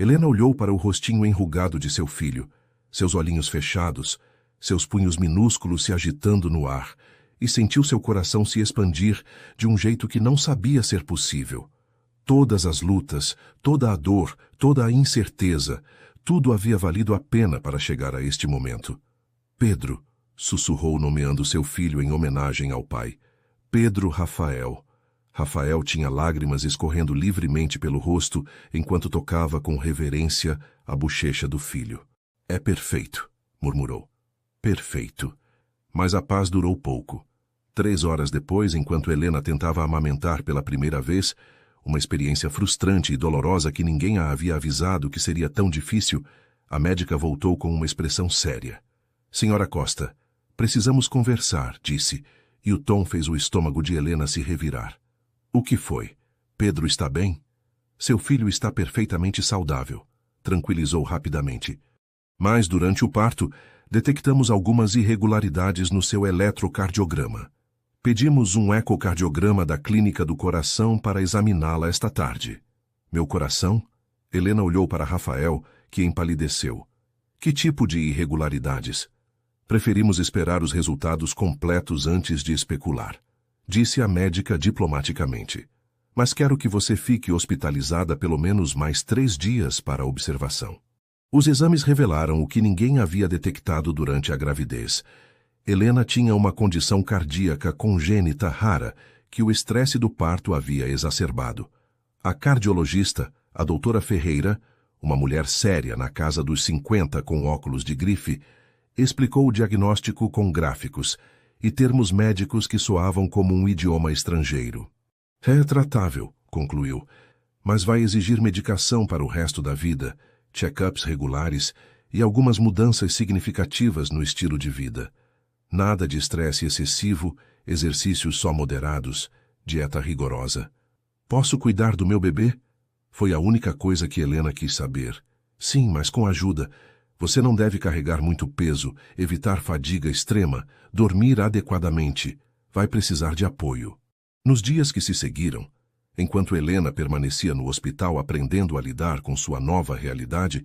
Helena olhou para o rostinho enrugado de seu filho, seus olhinhos fechados, seus punhos minúsculos se agitando no ar, e sentiu seu coração se expandir de um jeito que não sabia ser possível. Todas as lutas, toda a dor, toda a incerteza, tudo havia valido a pena para chegar a este momento. "Pedro", sussurrou nomeando seu filho em homenagem ao pai. "Pedro Rafael." Rafael tinha lágrimas escorrendo livremente pelo rosto enquanto tocava com reverência a bochecha do filho. "É perfeito", murmurou. "Perfeito." Mas a paz durou pouco. 3 horas depois, enquanto Helena tentava amamentar pela primeira vez, uma experiência frustrante e dolorosa que ninguém a havia avisado que seria tão difícil, a médica voltou com uma expressão séria. "Senhora Costa, precisamos conversar", disse, e o tom fez o estômago de Helena se revirar. "O que foi? Pedro está bem?" "Seu filho está perfeitamente saudável", tranquilizou rapidamente. "Mas durante o parto, detectamos algumas irregularidades no seu eletrocardiograma. Pedimos um ecocardiograma da Clínica do Coração para examiná-la esta tarde." "Meu coração?" Helena olhou para Rafael, que empalideceu. "Que tipo de irregularidades?" "Preferimos esperar os resultados completos antes de especular", disse a médica diplomaticamente. "Mas quero que você fique hospitalizada pelo menos mais 3 dias para observação." Os exames revelaram o que ninguém havia detectado durante a gravidez. Helena tinha uma condição cardíaca congênita rara que o estresse do parto havia exacerbado. A cardiologista, a doutora Ferreira, uma mulher séria na casa dos 50 com óculos de grife, explicou o diagnóstico com gráficos e termos médicos que soavam como um idioma estrangeiro. "É tratável", concluiu, "mas vai exigir medicação para o resto da vida, check-ups regulares e algumas mudanças significativas no estilo de vida. Nada de estresse excessivo, exercícios só moderados, dieta rigorosa." "Posso cuidar do meu bebê?" Foi a única coisa que Helena quis saber. "Sim, mas com ajuda. Você não deve carregar muito peso, evitar fadiga extrema, dormir adequadamente. Vai precisar de apoio." Nos dias que se seguiram, enquanto Helena permanecia no hospital aprendendo a lidar com sua nova realidade,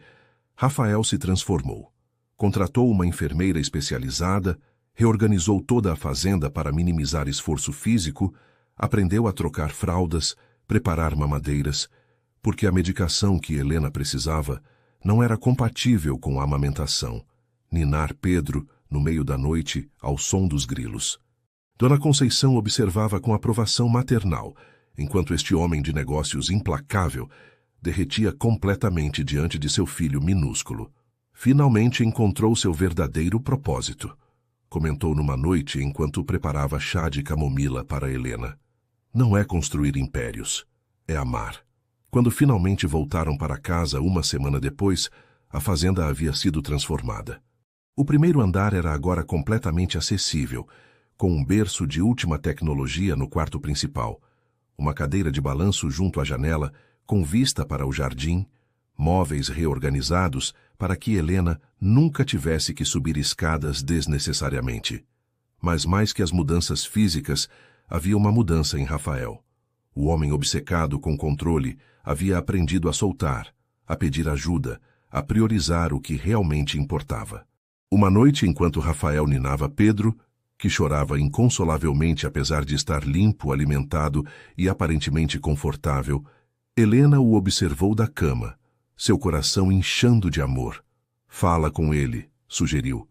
Rafael se transformou. Contratou uma enfermeira especializada, reorganizou toda a fazenda para minimizar esforço físico, aprendeu a trocar fraldas, preparar mamadeiras, porque a medicação que Helena precisava não era compatível com a amamentação, ninar Pedro no meio da noite ao som dos grilos. Dona Conceição observava com aprovação maternal, enquanto este homem de negócios implacável derretia completamente diante de seu filho minúsculo. Finalmente encontrou seu verdadeiro propósito: comentou numa noite enquanto preparava chá de camomila para Helena. Não é construir impérios, é amar. Quando finalmente voltaram para casa uma semana depois, a fazenda havia sido transformada. O primeiro andar era agora completamente acessível, com um berço de última tecnologia no quarto principal, uma cadeira de balanço junto à janela, com vista para o jardim, móveis reorganizados para que Helena nunca tivesse que subir escadas desnecessariamente. Mas mais que as mudanças físicas, havia uma mudança em Rafael. O homem obcecado com controle havia aprendido a soltar, a pedir ajuda, a priorizar o que realmente importava. Uma noite, enquanto Rafael ninava Pedro, que chorava inconsolavelmente apesar de estar limpo, alimentado e aparentemente confortável, Helena o observou da cama, seu coração inchando de amor. Fala com ele, sugeriu.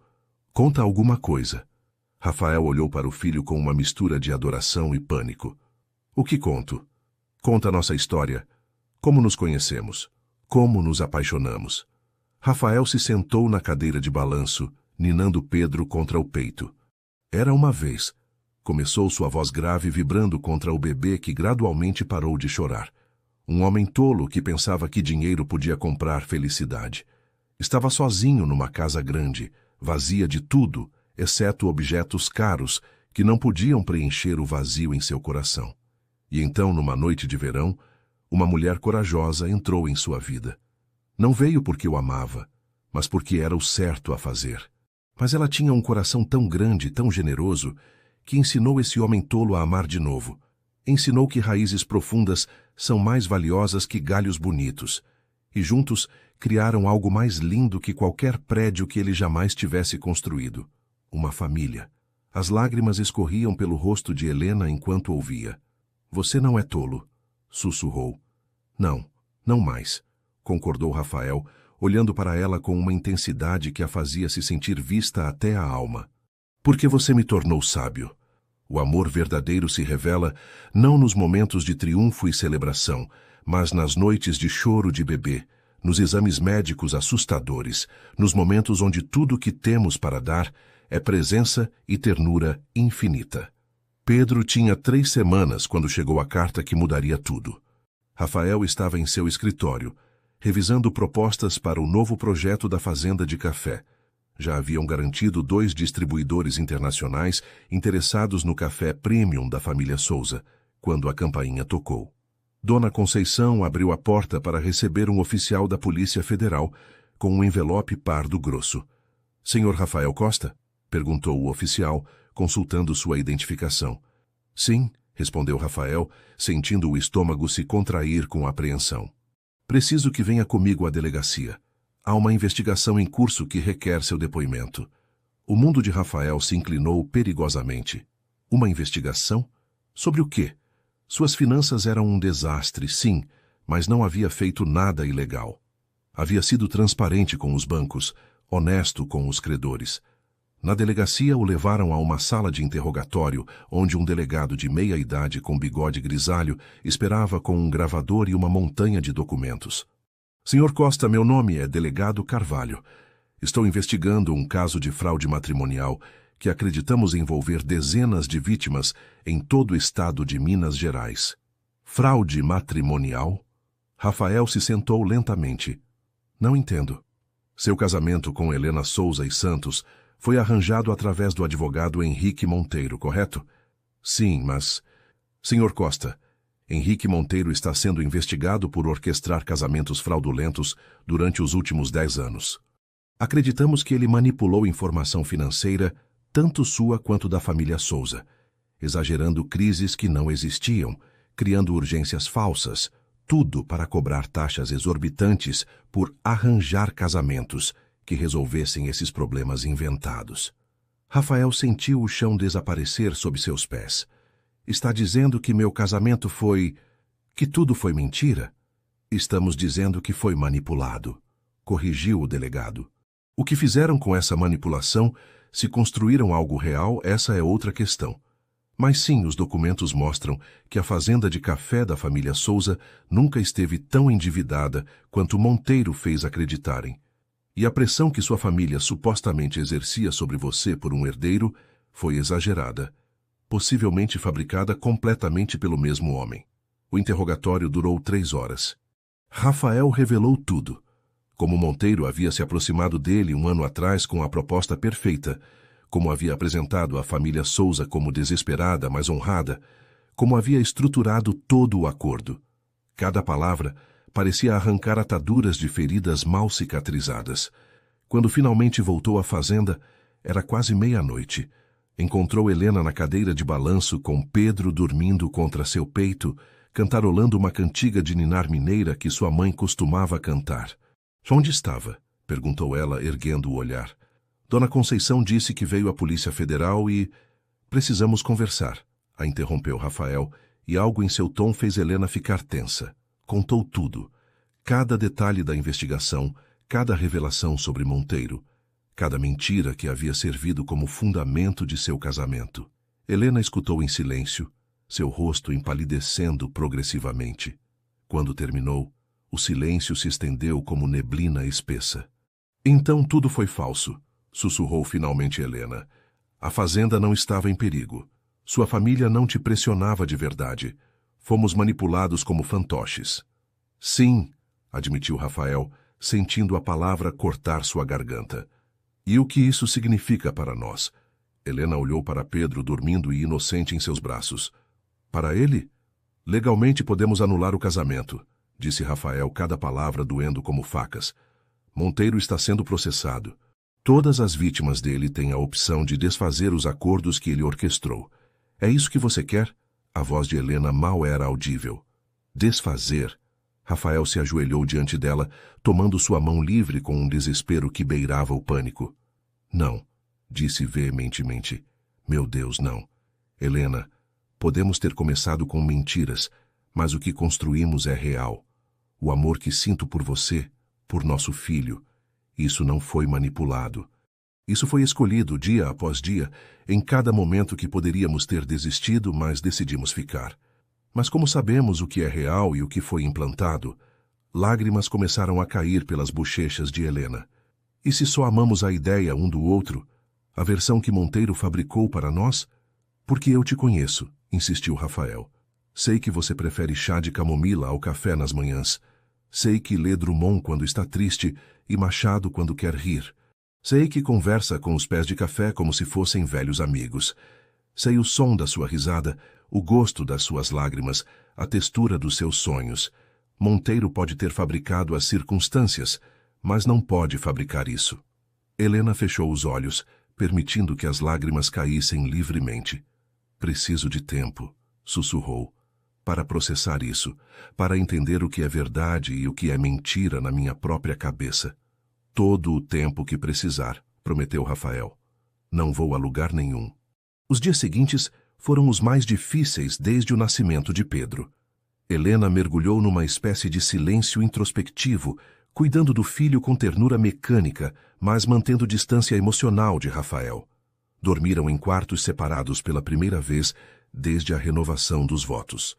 Conta alguma coisa. Rafael olhou para o filho com uma mistura de adoração e pânico. O que conto? Conta nossa história. Como nos conhecemos. Como nos apaixonamos. Rafael se sentou na cadeira de balanço, ninando Pedro contra o peito. Era uma vez. Começou sua voz grave vibrando contra o bebê que gradualmente parou de chorar. Um homem tolo que pensava que dinheiro podia comprar felicidade. Estava sozinho numa casa grande, vazia de tudo, exceto objetos caros que não podiam preencher o vazio em seu coração. E então, numa noite de verão, uma mulher corajosa entrou em sua vida. Não veio porque o amava, mas porque era o certo a fazer. Mas ela tinha um coração tão grande, tão generoso, que ensinou esse homem tolo a amar de novo. Ensinou que raízes profundas são mais valiosas que galhos bonitos, e juntos criaram algo mais lindo que qualquer prédio que ele jamais tivesse construído. Uma família. As lágrimas escorriam pelo rosto de Helena enquanto ouvia. Você não é tolo, sussurrou. Não, não mais, concordou Rafael, olhando para ela com uma intensidade que a fazia se sentir vista até a alma. Porque você me tornou sábio. O amor verdadeiro se revela não nos momentos de triunfo e celebração, mas nas noites de choro de bebê, nos exames médicos assustadores, nos momentos onde tudo o que temos para dar é presença e ternura infinita. Pedro tinha 3 semanas quando chegou a carta que mudaria tudo. Rafael estava em seu escritório, revisando propostas para o novo projeto da fazenda de café. Já haviam garantido 2 distribuidores internacionais interessados no café premium da família Souza, quando a campainha tocou. Dona Conceição abriu a porta para receber um oficial da Polícia Federal, com um envelope pardo grosso. — Senhor Rafael Costa? — perguntou o oficial, consultando sua identificação. — Sim, respondeu Rafael, sentindo o estômago se contrair com apreensão. — Preciso que venha comigo à delegacia. Há uma investigação em curso que requer seu depoimento. O mundo de Rafael se inclinou perigosamente. Uma investigação? Sobre o quê? Suas finanças eram um desastre, sim, mas não havia feito nada ilegal. Havia sido transparente com os bancos, honesto com os credores. Na delegacia o levaram a uma sala de interrogatório, onde um delegado de meia-idade com bigode grisalho esperava com um gravador e uma montanha de documentos. — Senhor Costa, meu nome é Delegado Carvalho. Estou investigando um caso de fraude matrimonial que acreditamos envolver dezenas de vítimas em todo o estado de Minas Gerais. Fraude matrimonial? Rafael se sentou lentamente. Não entendo. Seu casamento com Helena Souza e Santos foi arranjado através do advogado Henrique Monteiro, correto? Sim, mas... Senhor Costa, Henrique Monteiro está sendo investigado por orquestrar casamentos fraudulentos durante os últimos 10 anos. Acreditamos que ele manipulou informação financeira, tanto sua quanto da família Souza, exagerando crises que não existiam, criando urgências falsas, tudo para cobrar taxas exorbitantes por arranjar casamentos que resolvessem esses problemas inventados. Rafael sentiu o chão desaparecer sob seus pés. Está dizendo que meu casamento foi... que tudo foi mentira? Estamos dizendo que foi manipulado, corrigiu o delegado. O que fizeram com essa manipulação, se construíram algo real, essa é outra questão. Mas sim, os documentos mostram que a fazenda de café da família Souza nunca esteve tão endividada quanto Monteiro fez acreditarem. E a pressão que sua família supostamente exercia sobre você por um herdeiro foi exagerada, possivelmente fabricada completamente pelo mesmo homem. O interrogatório durou 3 horas. Rafael revelou tudo. Como Monteiro havia se aproximado dele um ano atrás com a proposta perfeita, como havia apresentado a família Souza como desesperada, mas honrada, como havia estruturado todo o acordo. Cada palavra parecia arrancar ataduras de feridas mal cicatrizadas. Quando finalmente voltou à fazenda, era quase meia-noite. Encontrou Helena na cadeira de balanço com Pedro dormindo contra seu peito, cantarolando uma cantiga de ninar mineira que sua mãe costumava cantar. Onde estava? Perguntou ela, erguendo o olhar. Dona Conceição disse que veio a Polícia Federal e... Precisamos conversar, a interrompeu Rafael, e algo em seu tom fez Helena ficar tensa. Contou tudo. Cada detalhe da investigação, cada revelação sobre Monteiro, cada mentira que havia servido como fundamento de seu casamento. Helena escutou em silêncio, seu rosto empalidecendo progressivamente. Quando terminou, o silêncio se estendeu como neblina espessa. Então tudo foi falso, sussurrou finalmente Helena. A fazenda não estava em perigo. Sua família não te pressionava de verdade. Fomos manipulados como fantoches. Sim, admitiu Rafael, sentindo a palavra cortar sua garganta. E o que isso significa para nós? Helena olhou para Pedro dormindo e inocente em seus braços. Para ele? Legalmente podemos anular o casamento, disse Rafael, cada palavra doendo como facas. Monteiro está sendo processado. Todas as vítimas dele têm a opção de desfazer os acordos que ele orquestrou. É isso que você quer? A voz de Helena mal era audível. Desfazer? Rafael se ajoelhou diante dela, tomando sua mão livre com um desespero que beirava o pânico. Não, disse veementemente. Meu Deus, não. Helena, podemos ter começado com mentiras, mas o que construímos é real. O amor que sinto por você, por nosso filho, isso não foi manipulado. Isso foi escolhido dia após dia, em cada momento que poderíamos ter desistido, mas decidimos ficar. Mas como sabemos o que é real e o que foi implantado, lágrimas começaram a cair pelas bochechas de Helena. E se só amamos a ideia um do outro, a versão que Monteiro fabricou para nós? Porque eu te conheço, insistiu Rafael. Sei que você prefere chá de camomila ao café nas manhãs. Sei que lê Drummond quando está triste e Machado quando quer rir. Sei que conversa com os pés de café como se fossem velhos amigos. Sei o som da sua risada, o gosto das suas lágrimas, a textura dos seus sonhos. Monteiro pode ter fabricado as circunstâncias, mas não pode fabricar isso. Helena fechou os olhos, permitindo que as lágrimas caíssem livremente. Preciso de tempo, sussurrou, para processar isso, para entender o que é verdade e o que é mentira na minha própria cabeça. Todo o tempo que precisar, prometeu Rafael. Não vou a lugar nenhum. Os dias seguintes foram os mais difíceis desde o nascimento de Pedro. Helena mergulhou numa espécie de silêncio introspectivo, cuidando do filho com ternura mecânica, mas mantendo distância emocional de Rafael. Dormiram em quartos separados pela primeira vez desde a renovação dos votos.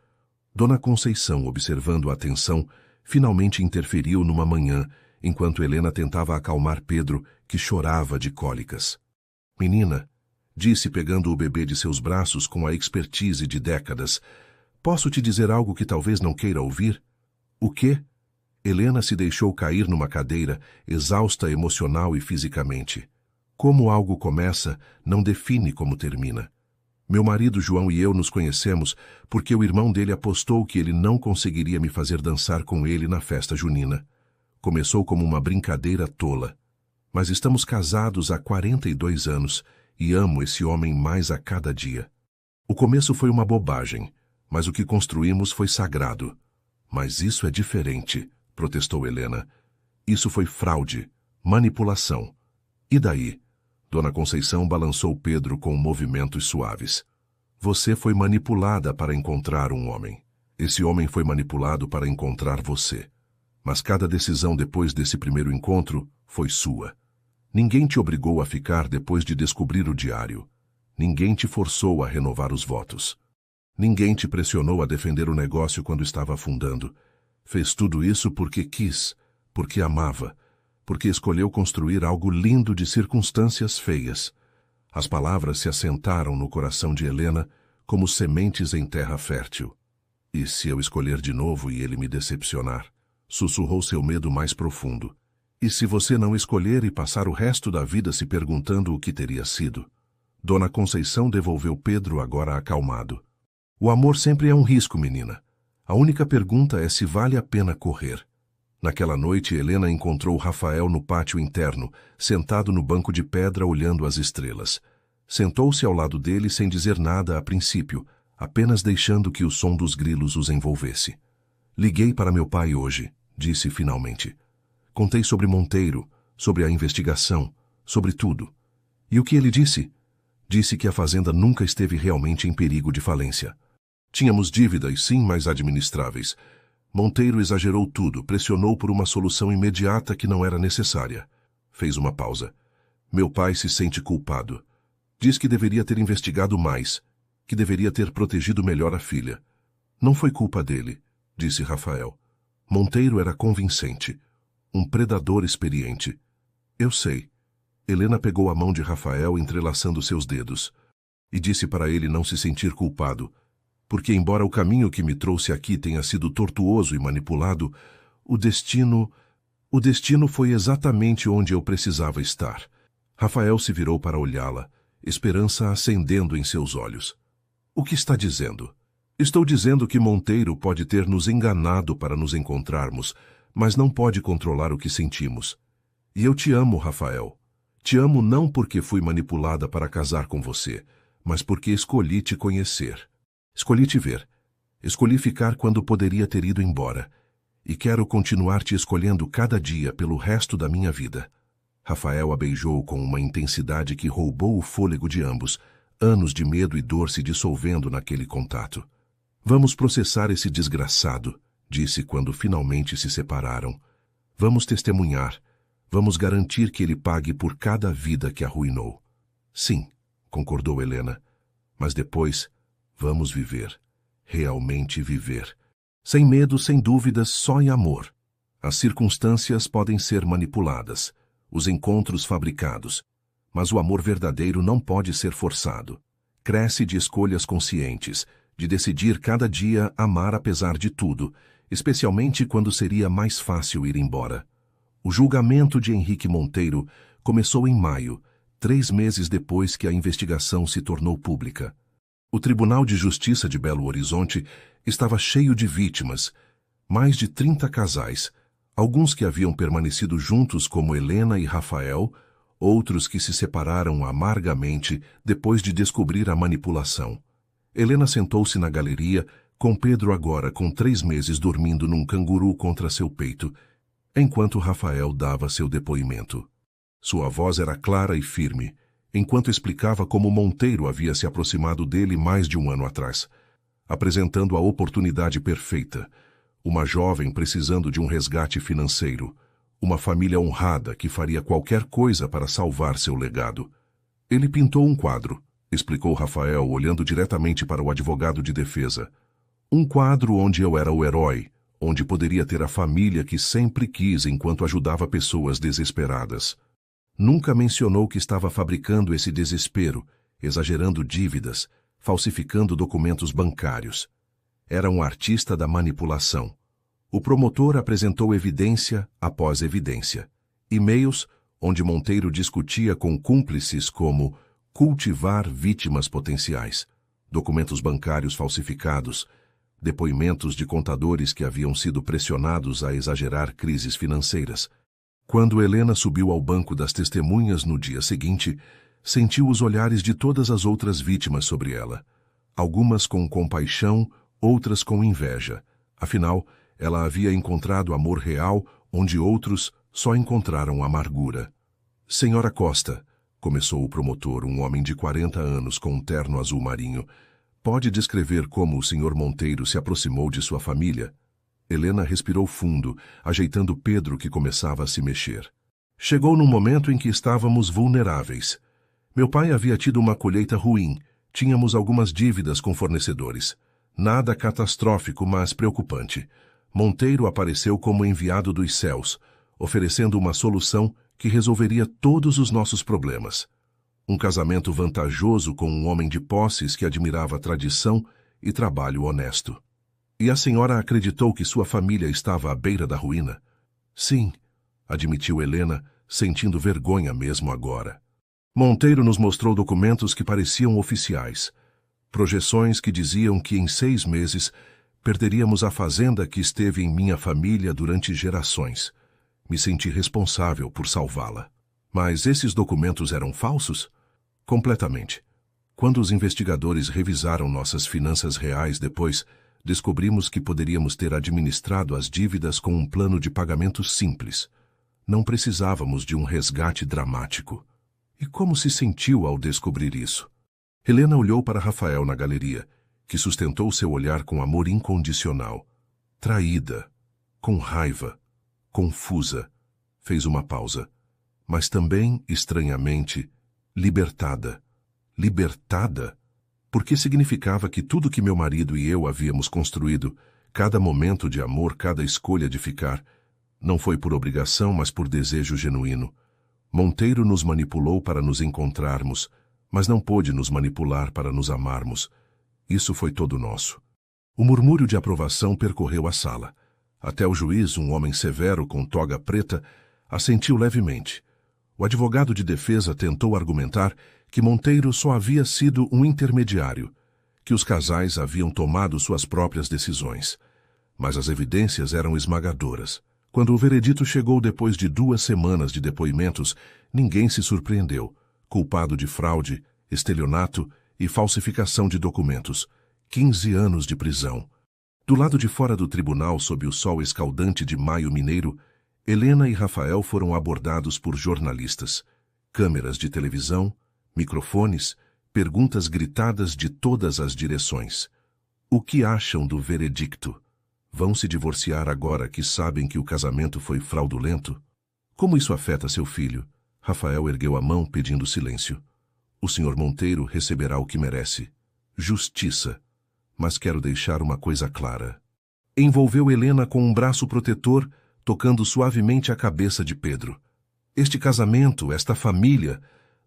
Dona Conceição, observando a tensão, finalmente interferiu numa manhã, enquanto Helena tentava acalmar Pedro, que chorava de cólicas. Menina, disse pegando o bebê de seus braços com a expertise de décadas, posso te dizer algo que talvez não queira ouvir? O quê? Helena se deixou cair numa cadeira, exausta emocional e fisicamente. Como algo começa, não define como termina. Meu marido João e eu nos conhecemos porque o irmão dele apostou que ele não conseguiria me fazer dançar com ele na festa junina. Começou como uma brincadeira tola. Mas estamos casados há 42 anos e amo esse homem mais a cada dia. O começo foi uma bobagem, mas o que construímos foi sagrado. Mas isso é diferente, protestou Helena. Isso foi fraude, manipulação. E daí? Dona Conceição balançou Pedro com movimentos suaves. Você foi manipulada para encontrar um homem. Esse homem foi manipulado para encontrar você. Mas cada decisão depois desse primeiro encontro foi sua. Ninguém te obrigou a ficar depois de descobrir o diário. Ninguém te forçou a renovar os votos. Ninguém te pressionou a defender o negócio quando estava afundando. Fez tudo isso porque quis, porque amava. porque escolheu construir algo lindo de circunstâncias feias. As palavras se assentaram no coração de Helena como sementes em terra fértil. E se eu escolher de novo e ele me decepcionar? Sussurrou seu medo mais profundo. E se você não escolher e passar o resto da vida se perguntando o que teria sido? Dona Conceição devolveu Pedro agora acalmado. O amor sempre é um risco, menina. A única pergunta é se vale a pena correr. Naquela noite, Helena encontrou Rafael no pátio interno, sentado no banco de pedra olhando as estrelas. Sentou-se ao lado dele sem dizer nada a princípio, apenas deixando que o som dos grilos os envolvesse. Liguei para meu pai hoje, disse finalmente. Contei sobre Monteiro, sobre a investigação, sobre tudo. E o que ele disse? Disse que a fazenda nunca esteve realmente em perigo de falência. Tínhamos dívidas, sim, mas administráveis. Monteiro exagerou tudo, pressionou por uma solução imediata que não era necessária. Fez uma pausa. Meu pai se sente culpado. Diz que deveria ter investigado mais, que deveria ter protegido melhor a filha. Não foi culpa dele, disse Rafael. Monteiro era convincente, um predador experiente. Eu sei. Helena pegou a mão de Rafael entrelaçando seus dedos e disse para ele não se sentir culpado, porque embora o caminho que me trouxe aqui tenha sido tortuoso e manipulado, o destino foi exatamente onde eu precisava estar. Rafael se virou para olhá-la, esperança acendendo em seus olhos. O que está dizendo? Estou dizendo que Monteiro pode ter nos enganado para nos encontrarmos, mas não pode controlar o que sentimos. E eu te amo, Rafael. Te amo não porque fui manipulada para casar com você, mas porque escolhi te conhecer. Escolhi te ver. Escolhi ficar quando poderia ter ido embora. E quero continuar te escolhendo cada dia pelo resto da minha vida. Rafael a beijou com uma intensidade que roubou o fôlego de ambos, anos de medo e dor se dissolvendo naquele contato. Vamos processar esse desgraçado, disse quando finalmente se separaram. Vamos testemunhar. Vamos garantir que ele pague por cada vida que arruinou. Sim, concordou Helena. Mas depois, vamos viver. Realmente viver. Sem medo, sem dúvidas, só em amor. As circunstâncias podem ser manipuladas, os encontros fabricados, mas o amor verdadeiro não pode ser forçado. Cresce de escolhas conscientes, de decidir cada dia amar apesar de tudo, especialmente quando seria mais fácil ir embora. O julgamento de Henrique Monteiro começou em maio, 3 meses depois que a investigação se tornou pública. O Tribunal de Justiça de Belo Horizonte estava cheio de vítimas, mais de 30 casais, alguns que haviam permanecido juntos como Helena e Rafael, outros que se separaram amargamente depois de descobrir a manipulação. Helena sentou-se na galeria, com Pedro agora com 3 meses dormindo num canguru contra seu peito, enquanto Rafael dava seu depoimento. Sua voz era clara e firme, enquanto explicava como Monteiro havia se aproximado dele mais de 1 ano atrás, apresentando a oportunidade perfeita, uma jovem precisando de um resgate financeiro, uma família honrada que faria qualquer coisa para salvar seu legado. Ele pintou um quadro, explicou Rafael olhando diretamente para o advogado de defesa. Um quadro onde eu era o herói, onde poderia ter a família que sempre quis enquanto ajudava pessoas desesperadas. Nunca mencionou que estava fabricando esse desespero, exagerando dívidas, falsificando documentos bancários. Era um artista da manipulação. O promotor apresentou evidência após evidência. E-mails, onde Monteiro discutia com cúmplices como cultivar vítimas potenciais, documentos bancários falsificados, depoimentos de contadores que haviam sido pressionados a exagerar crises financeiras. Quando Helena subiu ao banco das testemunhas no dia seguinte, sentiu os olhares de todas as outras vítimas sobre ela. Algumas com compaixão, outras com inveja. Afinal, ela havia encontrado amor real, onde outros só encontraram amargura. Senhora Costa, começou o promotor, um homem de 40 anos com um terno azul marinho, pode descrever como o Sr. Monteiro se aproximou de sua família? Helena respirou fundo, ajeitando Pedro que começava a se mexer. Chegou num momento em que estávamos vulneráveis. Meu pai havia tido uma colheita ruim, tínhamos algumas dívidas com fornecedores. Nada catastrófico, mas preocupante. Monteiro apareceu como enviado dos céus, oferecendo uma solução que resolveria todos os nossos problemas. Um casamento vantajoso com um homem de posses que admirava tradição e trabalho honesto. E a senhora acreditou que sua família estava à beira da ruína? Sim, admitiu Helena, sentindo vergonha mesmo agora. Monteiro nos mostrou documentos que pareciam oficiais. Projeções que diziam que em 6 meses perderíamos a fazenda que esteve em minha família durante gerações. Me senti responsável por salvá-la. Mas esses documentos eram falsos? Completamente. Quando os investigadores revisaram nossas finanças reais depois, descobrimos que poderíamos ter administrado as dívidas com um plano de pagamento simples. Não precisávamos de um resgate dramático. E como se sentiu ao descobrir isso? Helena olhou para Rafael na galeria, que sustentou seu olhar com amor incondicional. Traída, com raiva, confusa, fez uma pausa. Mas também, estranhamente, libertada. Libertada? Porque significava que tudo que meu marido e eu havíamos construído, cada momento de amor, cada escolha de ficar, não foi por obrigação, mas por desejo genuíno. Monteiro nos manipulou para nos encontrarmos, mas não pôde nos manipular para nos amarmos. Isso foi todo nosso. O murmúrio de aprovação percorreu a sala. Até o juiz, um homem severo com toga preta, assentiu levemente. O advogado de defesa tentou argumentar que Monteiro só havia sido um intermediário, que os casais haviam tomado suas próprias decisões. Mas as evidências eram esmagadoras. Quando o veredito chegou depois de 2 semanas de depoimentos, ninguém se surpreendeu. Culpado de fraude, estelionato e falsificação de documentos. 15 anos de prisão. Do lado de fora do tribunal, sob o sol escaldante de maio mineiro, Helena e Rafael foram abordados por jornalistas. Câmeras de televisão, microfones, perguntas gritadas de todas as direções. O que acham do veredicto? Vão se divorciar agora que sabem que o casamento foi fraudulento? Como isso afeta seu filho? Rafael ergueu a mão pedindo silêncio. O senhor Monteiro receberá o que merece. Justiça. Mas quero deixar uma coisa clara. Envolveu Helena com um braço protetor, tocando suavemente a cabeça de Pedro. Este casamento, esta família,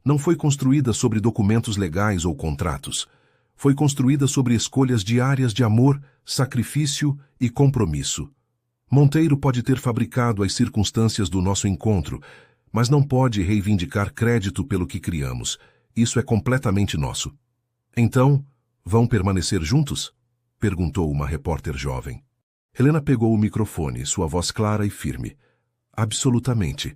não foi construída sobre documentos legais ou contratos. Foi construída sobre escolhas diárias de amor, sacrifício e compromisso. Monteiro pode ter fabricado as circunstâncias do nosso encontro, mas não pode reivindicar crédito pelo que criamos. Isso é completamente nosso. Então, vão permanecer juntos? Perguntou uma repórter jovem. Helena pegou o microfone, sua voz clara e firme. Absolutamente.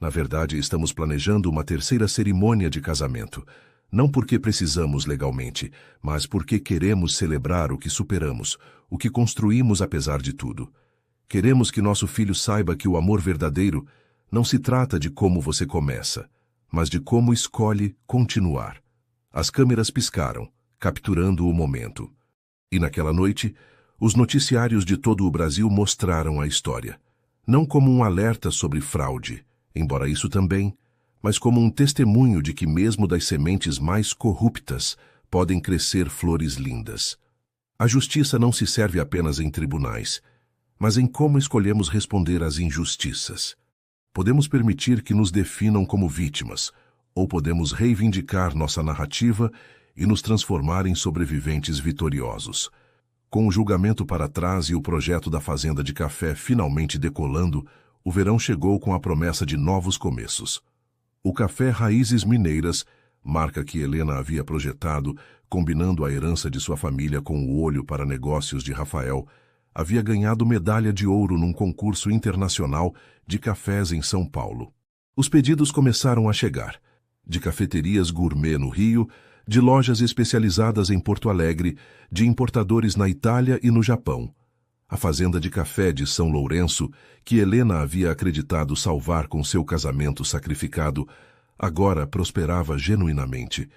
Na verdade, estamos planejando uma 3ª cerimônia de casamento. Não porque precisamos legalmente, mas porque queremos celebrar o que superamos, o que construímos apesar de tudo. Queremos que nosso filho saiba que o amor verdadeiro não se trata de como você começa, mas de como escolhe continuar. As câmeras piscaram, capturando o momento. E naquela noite, os noticiários de todo o Brasil mostraram a história. Não como um alerta sobre fraude, embora isso também, mas como um testemunho de que mesmo das sementes mais corruptas podem crescer flores lindas. A justiça não se serve apenas em tribunais, mas em como escolhemos responder às injustiças. Podemos permitir que nos definam como vítimas, ou podemos reivindicar nossa narrativa e nos transformar em sobreviventes vitoriosos. Com o julgamento para trás e o projeto da fazenda de café finalmente decolando, o verão chegou com a promessa de novos começos. O café Raízes Mineiras, marca que Helena havia projetado, combinando a herança de sua família com o olho para negócios de Rafael, havia ganhado medalha de ouro num concurso internacional de cafés em São Paulo. Os pedidos começaram a chegar, de cafeterias gourmet no Rio, de lojas especializadas em Porto Alegre, de importadores na Itália e no Japão. A fazenda de café de São Lourenço, que Helena havia acreditado salvar com seu casamento sacrificado, agora prosperava genuinamente,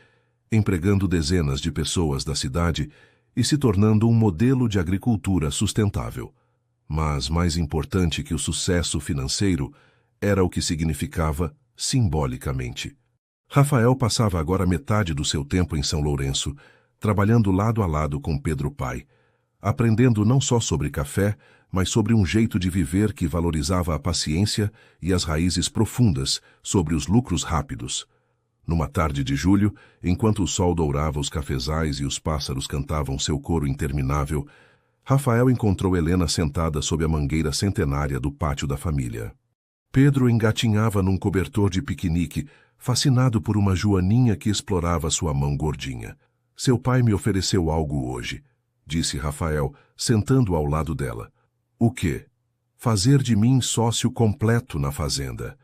empregando dezenas de pessoas da cidade e se tornando um modelo de agricultura sustentável. Mas mais importante que o sucesso financeiro era o que significava simbolicamente. Rafael passava agora metade do seu tempo em São Lourenço, trabalhando lado a lado com Pedro pai. aprendendo não só sobre café, mas sobre um jeito de viver que valorizava a paciência e as raízes profundas sobre os lucros rápidos. Numa tarde de julho, enquanto o sol dourava os cafezais e os pássaros cantavam seu coro interminável, Rafael encontrou Helena sentada sob a mangueira centenária do pátio da família. Pedro engatinhava num cobertor de piquenique, fascinado por uma joaninha que explorava sua mão gordinha. Seu pai me ofereceu algo hoje, disse Rafael, sentando ao lado dela. O quê? Fazer de mim sócio completo na fazenda.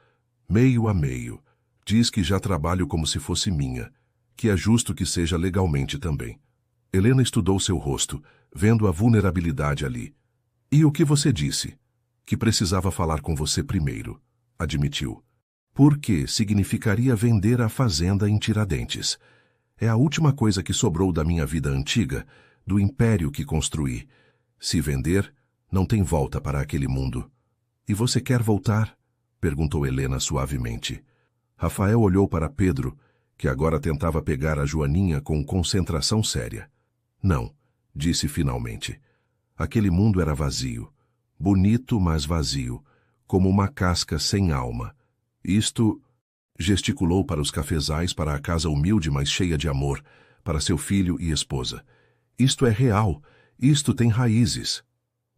Meio a meio. Diz que já trabalho como se fosse minha, que é justo que seja legalmente também. Helena estudou seu rosto, vendo a vulnerabilidade ali. E o que você disse? Que precisava falar com você primeiro, admitiu. Porque significaria vender a fazenda em Tiradentes. É a última coisa que sobrou da minha vida antiga, do império que construí. Se vender, não tem volta para aquele mundo. E você quer voltar? Perguntou Helena suavemente. Rafael olhou para Pedro, que agora tentava pegar a joaninha com concentração séria. Não, disse finalmente. Aquele mundo era vazio. Bonito, mas vazio, como uma casca sem alma. Isto... Gesticulou para os cafezais, para a casa humilde, mas cheia de amor, para seu filho e esposa. Isto é real. Isto tem raízes.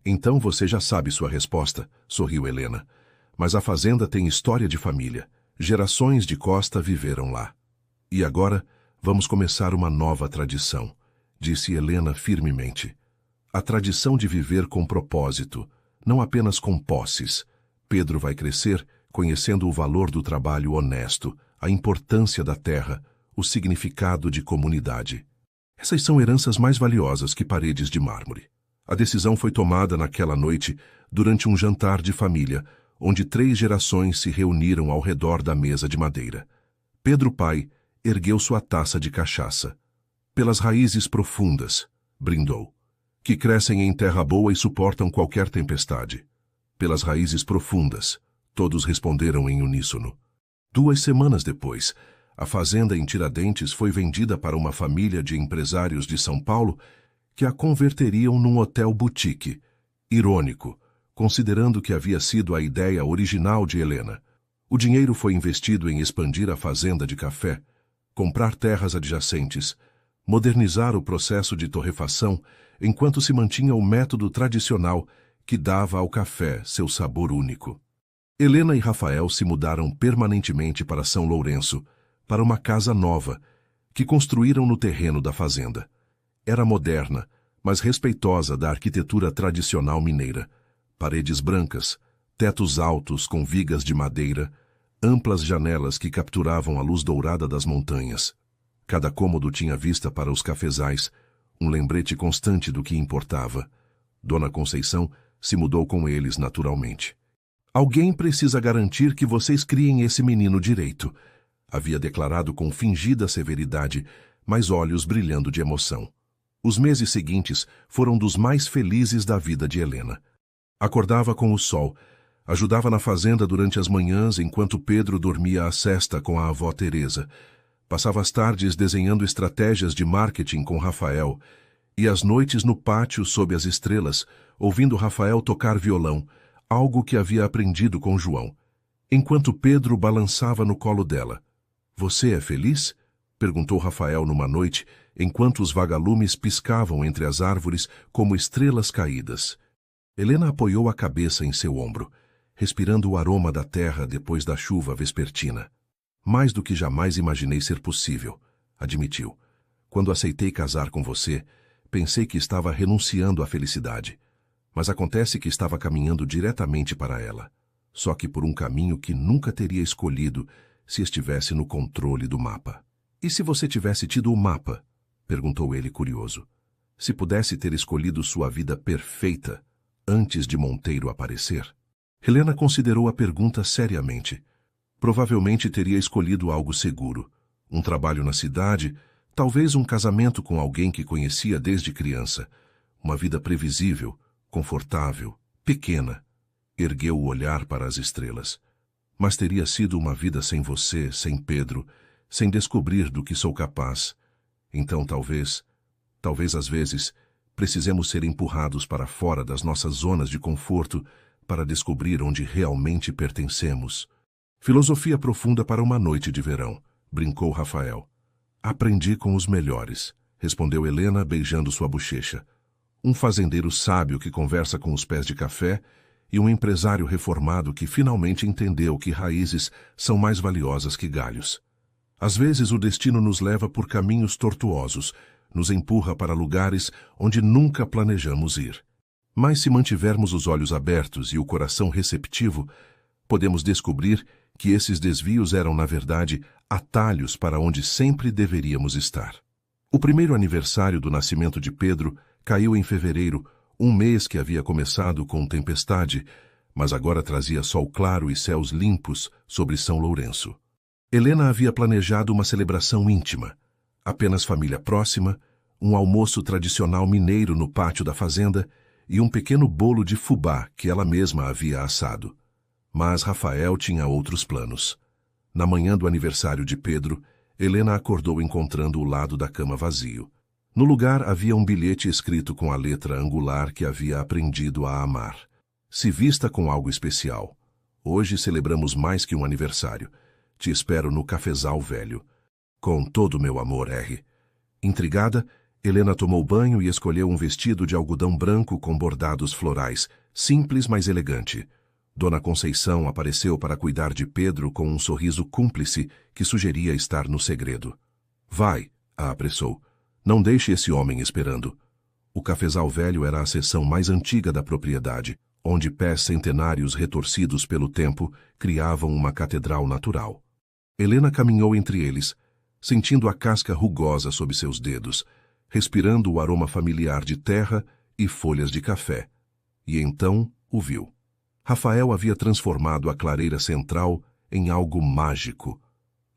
Então você já sabe sua resposta, sorriu Helena. Mas a fazenda tem história de família. Gerações de Costa viveram lá. E agora vamos começar uma nova tradição, disse Helena firmemente. A tradição de viver com propósito, não apenas com posses. Pedro vai crescer conhecendo o valor do trabalho honesto, a importância da terra, o significado de comunidade. Essas são heranças mais valiosas que paredes de mármore. A decisão foi tomada naquela noite, durante um jantar de família, onde 3 gerações se reuniram ao redor da mesa de madeira. Pedro pai ergueu sua taça de cachaça. Pelas raízes profundas, brindou, que crescem em terra boa e suportam qualquer tempestade. Pelas raízes profundas, todos responderam em uníssono. 2 semanas depois, a fazenda em Tiradentes foi vendida para uma família de empresários de São Paulo que a converteriam num hotel boutique. Irônico, considerando que havia sido a ideia original de Helena. O dinheiro foi investido em expandir a fazenda de café, comprar terras adjacentes, modernizar o processo de torrefação, enquanto se mantinha o método tradicional que dava ao café seu sabor único. Helena e Rafael se mudaram permanentemente para São Lourenço, para uma casa nova, que construíram no terreno da fazenda. Era moderna, mas respeitosa da arquitetura tradicional mineira. Paredes brancas, tetos altos com vigas de madeira, amplas janelas que capturavam a luz dourada das montanhas. Cada cômodo tinha vista para os cafezais, um lembrete constante do que importava. Dona Conceição se mudou com eles naturalmente. Alguém precisa garantir que vocês criem esse menino direito, havia declarado com fingida severidade, mas olhos brilhando de emoção. Os meses seguintes foram dos mais felizes da vida de Helena. Acordava com o sol, ajudava na fazenda durante as manhãs enquanto Pedro dormia à sesta com a avó Teresa. Passava as tardes desenhando estratégias de marketing com Rafael e as noites no pátio sob as estrelas, ouvindo Rafael tocar violão, algo que havia aprendido com João. Enquanto Pedro balançava no colo dela. Você é feliz? Perguntou Rafael numa noite, enquanto os vagalumes piscavam entre as árvores como estrelas caídas. Helena apoiou a cabeça em seu ombro, respirando o aroma da terra depois da chuva vespertina. Mais do que jamais imaginei ser possível, admitiu. Quando aceitei casar com você, pensei que estava renunciando à felicidade. Mas acontece que estava caminhando diretamente para ela, só que por um caminho que nunca teria escolhido se estivesse no controle do mapa. E se você tivesse tido o mapa? Perguntou ele curioso. Se pudesse ter escolhido sua vida perfeita antes de Monteiro aparecer? Helena considerou a pergunta seriamente. Provavelmente teria escolhido algo seguro. Um trabalho na cidade, talvez um casamento com alguém que conhecia desde criança. Uma vida previsível, confortável, pequena. Ergueu o olhar para as estrelas. Mas teria sido uma vida sem você, sem Pedro, sem descobrir do que sou capaz. Então talvez às vezes, precisemos ser empurrados para fora das nossas zonas de conforto para descobrir onde realmente pertencemos. Filosofia profunda para uma noite de verão, brincou Rafael. Aprendi com os melhores, respondeu Helena, beijando sua bochecha. Um fazendeiro sábio que conversa com os pés de café e um empresário reformado que finalmente entendeu que raízes são mais valiosas que galhos. Às vezes o destino nos leva por caminhos tortuosos, nos empurra para lugares onde nunca planejamos ir. Mas se mantivermos os olhos abertos e o coração receptivo, podemos descobrir que esses desvios eram, na verdade, atalhos para onde sempre deveríamos estar. O primeiro aniversário do nascimento de Pedro caiu em fevereiro, um mês que havia começado com tempestade, mas agora trazia sol claro e céus limpos sobre São Lourenço. Helena havia planejado uma celebração íntima, apenas família próxima, um almoço tradicional mineiro no pátio da fazenda e um pequeno bolo de fubá que ela mesma havia assado. Mas Rafael tinha outros planos. Na manhã do aniversário de Pedro, Helena acordou encontrando o lado da cama vazio. No lugar havia um bilhete escrito com a letra angular que havia aprendido a amar. Se vista com algo especial. Hoje celebramos mais que um aniversário. Te espero no cafezal velho. Com todo o meu amor, R. Intrigada, Helena tomou banho e escolheu um vestido de algodão branco com bordados florais, simples mas elegante. Dona Conceição apareceu para cuidar de Pedro com um sorriso cúmplice que sugeria estar no segredo. Vai, a apressou. Não deixe esse homem esperando. O cafezal velho era a seção mais antiga da propriedade, onde pés centenários retorcidos pelo tempo criavam uma catedral natural. Helena caminhou entre eles, sentindo a casca rugosa sob seus dedos, respirando o aroma familiar de terra e folhas de café. E então o viu. Rafael havia transformado a clareira central em algo mágico.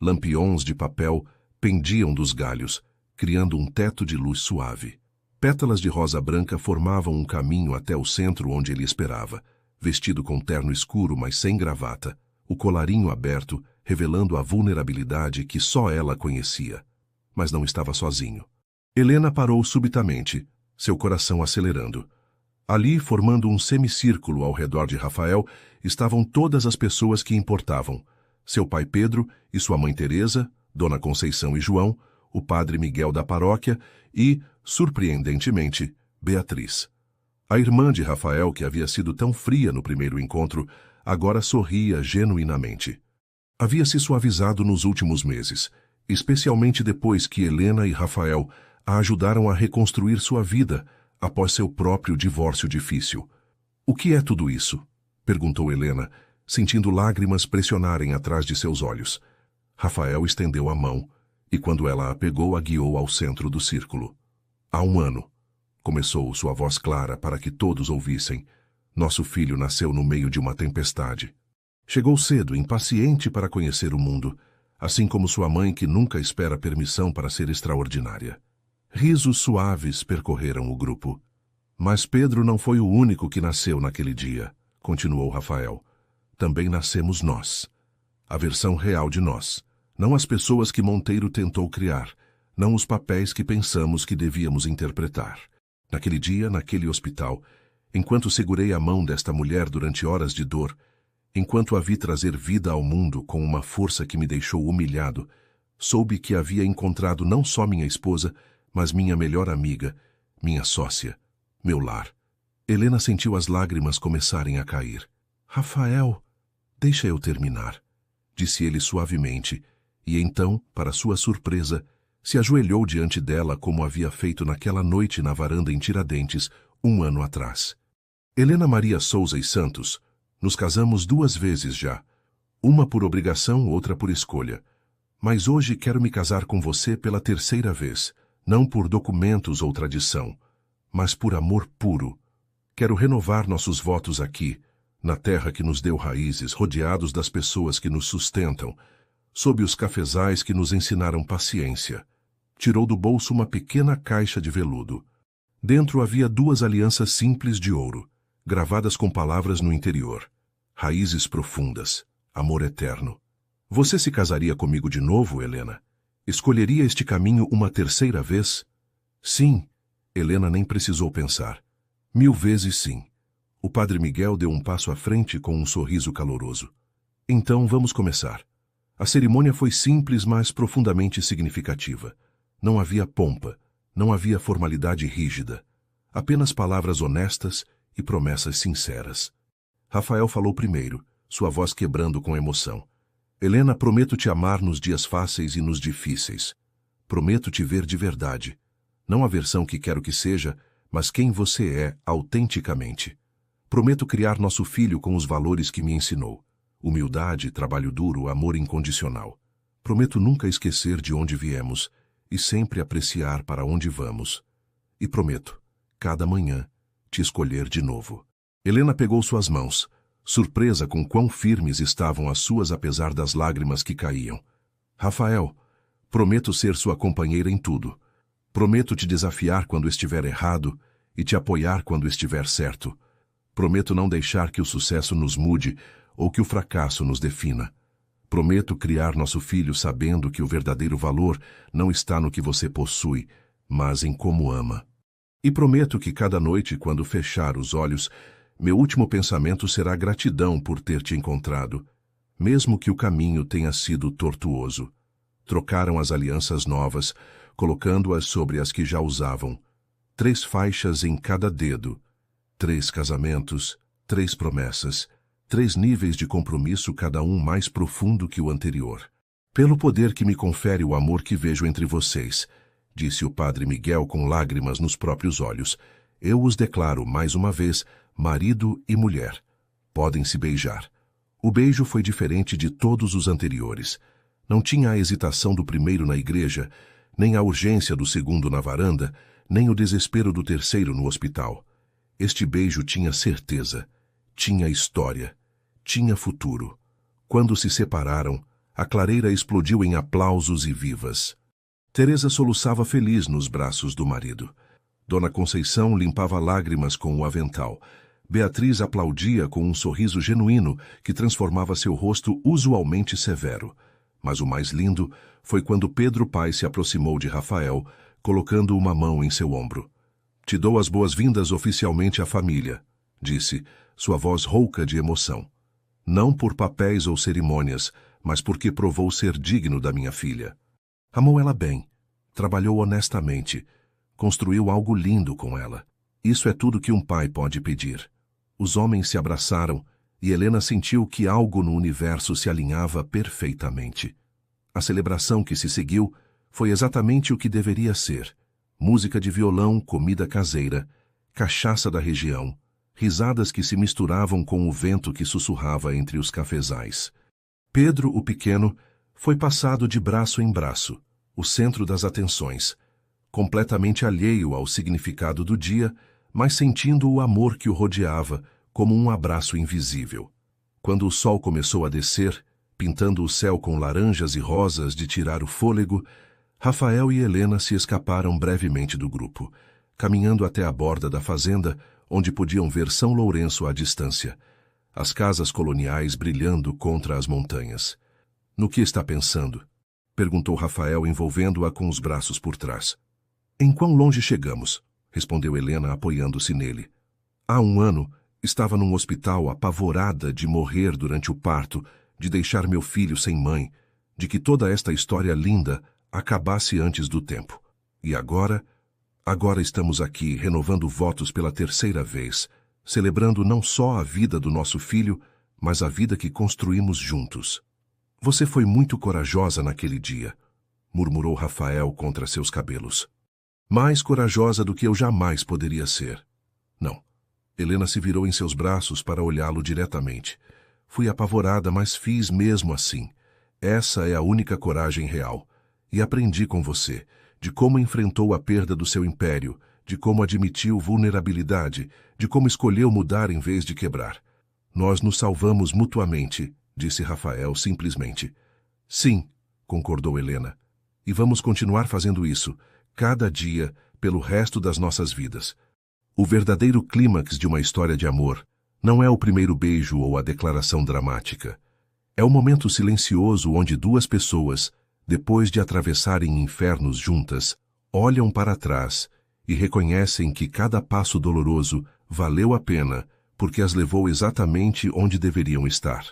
Lampiões de papel pendiam dos galhos, criando um teto de luz suave. Pétalas de rosa branca formavam um caminho até o centro onde ele esperava, vestido com terno escuro, mas sem gravata, o colarinho aberto, revelando a vulnerabilidade que só ela conhecia. Mas não estava sozinho. Helena parou subitamente, seu coração acelerando. Ali, formando um semicírculo ao redor de Rafael, estavam todas as pessoas que importavam. Seu pai Pedro e sua mãe Teresa, Dona Conceição e João, o padre Miguel da paróquia e, surpreendentemente, Beatriz. A irmã de Rafael, que havia sido tão fria no primeiro encontro, agora sorria genuinamente. Havia se suavizado nos últimos meses, especialmente depois que Helena e Rafael a ajudaram a reconstruir sua vida após seu próprio divórcio difícil. O que é tudo isso? Perguntou Helena, sentindo lágrimas pressionarem atrás de seus olhos. Rafael estendeu a mão, e quando ela a pegou, a guiou ao centro do círculo. Há 1 ano, começou sua voz clara para que todos ouvissem, nosso filho nasceu no meio de uma tempestade. Chegou cedo, impaciente para conhecer o mundo, assim como sua mãe que nunca espera permissão para ser extraordinária. Risos suaves percorreram o grupo. Mas Pedro não foi o único que nasceu naquele dia, continuou Rafael. Também nascemos nós. A versão real de nós. Não as pessoas que Monteiro tentou criar, não os papéis que pensamos que devíamos interpretar. Naquele dia, naquele hospital, enquanto segurei a mão desta mulher durante horas de dor, enquanto a vi trazer vida ao mundo com uma força que me deixou humilhado, soube que havia encontrado não só minha esposa, mas minha melhor amiga, minha sócia, meu lar. Helena sentiu as lágrimas começarem a cair. Rafael, deixa eu terminar, disse ele suavemente, e então, para sua surpresa, se ajoelhou diante dela como havia feito naquela noite na varanda em Tiradentes, 1 ano atrás. Helena Maria Souza e Santos, nos casamos 2 vezes já, uma por obrigação, outra por escolha. Mas hoje quero me casar com você pela 3ª vez, não por documentos ou tradição, mas por amor puro. Quero renovar nossos votos aqui, na terra que nos deu raízes, rodeados das pessoas que nos sustentam, sob os cafezais que nos ensinaram paciência. Tirou do bolso uma pequena caixa de veludo. Dentro havia 2 alianças simples de ouro, gravadas com palavras no interior. Raízes profundas, amor eterno. Você se casaria comigo de novo, Helena? Escolheria este caminho uma 3ª vez? Sim, Helena nem precisou pensar. 1000 vezes sim. O padre Miguel deu um passo à frente com um sorriso caloroso. Então vamos começar. A cerimônia foi simples, mas profundamente significativa. Não havia pompa, não havia formalidade rígida. Apenas palavras honestas e promessas sinceras. Rafael falou primeiro, sua voz quebrando com emoção. Helena, prometo te amar nos dias fáceis e nos difíceis. Prometo te ver de verdade. Não a versão que quero que seja, mas quem você é autenticamente. Prometo criar nosso filho com os valores que me ensinou. Humildade, trabalho duro, amor incondicional. Prometo nunca esquecer de onde viemos e sempre apreciar para onde vamos. E prometo, cada manhã, te escolher de novo. Helena pegou suas mãos, surpresa com quão firmes estavam as suas apesar das lágrimas que caíam. Rafael, prometo ser sua companheira em tudo. Prometo te desafiar quando estiver errado e te apoiar quando estiver certo. Prometo não deixar que o sucesso nos mude ou que o fracasso nos defina. Prometo criar nosso filho sabendo que o verdadeiro valor não está no que você possui, mas em como ama. E prometo que cada noite, quando fechar os olhos, meu último pensamento será gratidão por ter te encontrado, mesmo que o caminho tenha sido tortuoso. Trocaram as alianças novas, colocando-as sobre as que já usavam. 3 faixas em cada dedo. 3 casamentos, 3 promessas, 3 níveis de compromisso, cada um mais profundo que o anterior. Pelo poder que me confere o amor que vejo entre vocês, disse o padre Miguel com lágrimas nos próprios olhos, eu os declaro mais uma vez, marido e mulher. Podem se beijar. O beijo foi diferente de todos os anteriores. Não tinha a hesitação do primeiro na igreja, nem a urgência do segundo na varanda, nem o desespero do terceiro no hospital. Este beijo tinha certeza, tinha história, tinha futuro. Quando se separaram, a clareira explodiu em aplausos e vivas. Teresa soluçava feliz nos braços do marido. Dona Conceição limpava lágrimas com o avental. Beatriz aplaudia com um sorriso genuíno que transformava seu rosto usualmente severo. Mas o mais lindo foi quando Pedro pai se aproximou de Rafael, colocando uma mão em seu ombro. Te dou as boas-vindas oficialmente à família, disse, sua voz rouca de emoção. Não por papéis ou cerimônias, mas porque provou ser digno da minha filha. Amou ela bem, trabalhou honestamente, construiu algo lindo com ela. Isso é tudo que um pai pode pedir. Os homens se abraçaram e Helena sentiu que algo no universo se alinhava perfeitamente. A celebração que se seguiu foi exatamente o que deveria ser. Música de violão, comida caseira, cachaça da região, risadas que se misturavam com o vento que sussurrava entre os cafezais. Pedro, o pequeno, foi passado de braço em braço, o centro das atenções, completamente alheio ao significado do dia, mas sentindo o amor que o rodeava como um abraço invisível. Quando o sol começou a descer, pintando o céu com laranjas e rosas de tirar o fôlego, Rafael e Helena se escaparam brevemente do grupo, caminhando até a borda da fazenda, onde podiam ver São Lourenço à distância, as casas coloniais brilhando contra as montanhas. No que está pensando? Perguntou Rafael, envolvendo-a com os braços por trás. Em quão longe chegamos? Respondeu Helena, apoiando-se nele. Há 1 ano, estava num hospital apavorada de morrer durante o parto, de deixar meu filho sem mãe, de que toda esta história linda acabasse antes do tempo. E agora estamos aqui renovando votos pela 3ª vez, celebrando não só a vida do nosso filho, mas a vida que construímos juntos. Você foi muito corajosa naquele dia, murmurou Rafael contra seus cabelos. Mais corajosa do que eu jamais poderia ser. Não. Helena se virou em seus braços para olhá-lo diretamente. Fui apavorada, mas fiz mesmo assim. Essa é a única coragem real. E aprendi com você, de como enfrentou a perda do seu império, de como admitiu vulnerabilidade, de como escolheu mudar em vez de quebrar. Nós nos salvamos mutuamente, disse Rafael simplesmente. Sim, concordou Helena. E vamos continuar fazendo isso, cada dia, pelo resto das nossas vidas. O verdadeiro clímax de uma história de amor não é o primeiro beijo ou a declaração dramática. É o momento silencioso onde 2 pessoas, depois de atravessarem infernos juntas, olham para trás e reconhecem que cada passo doloroso valeu a pena porque as levou exatamente onde deveriam estar.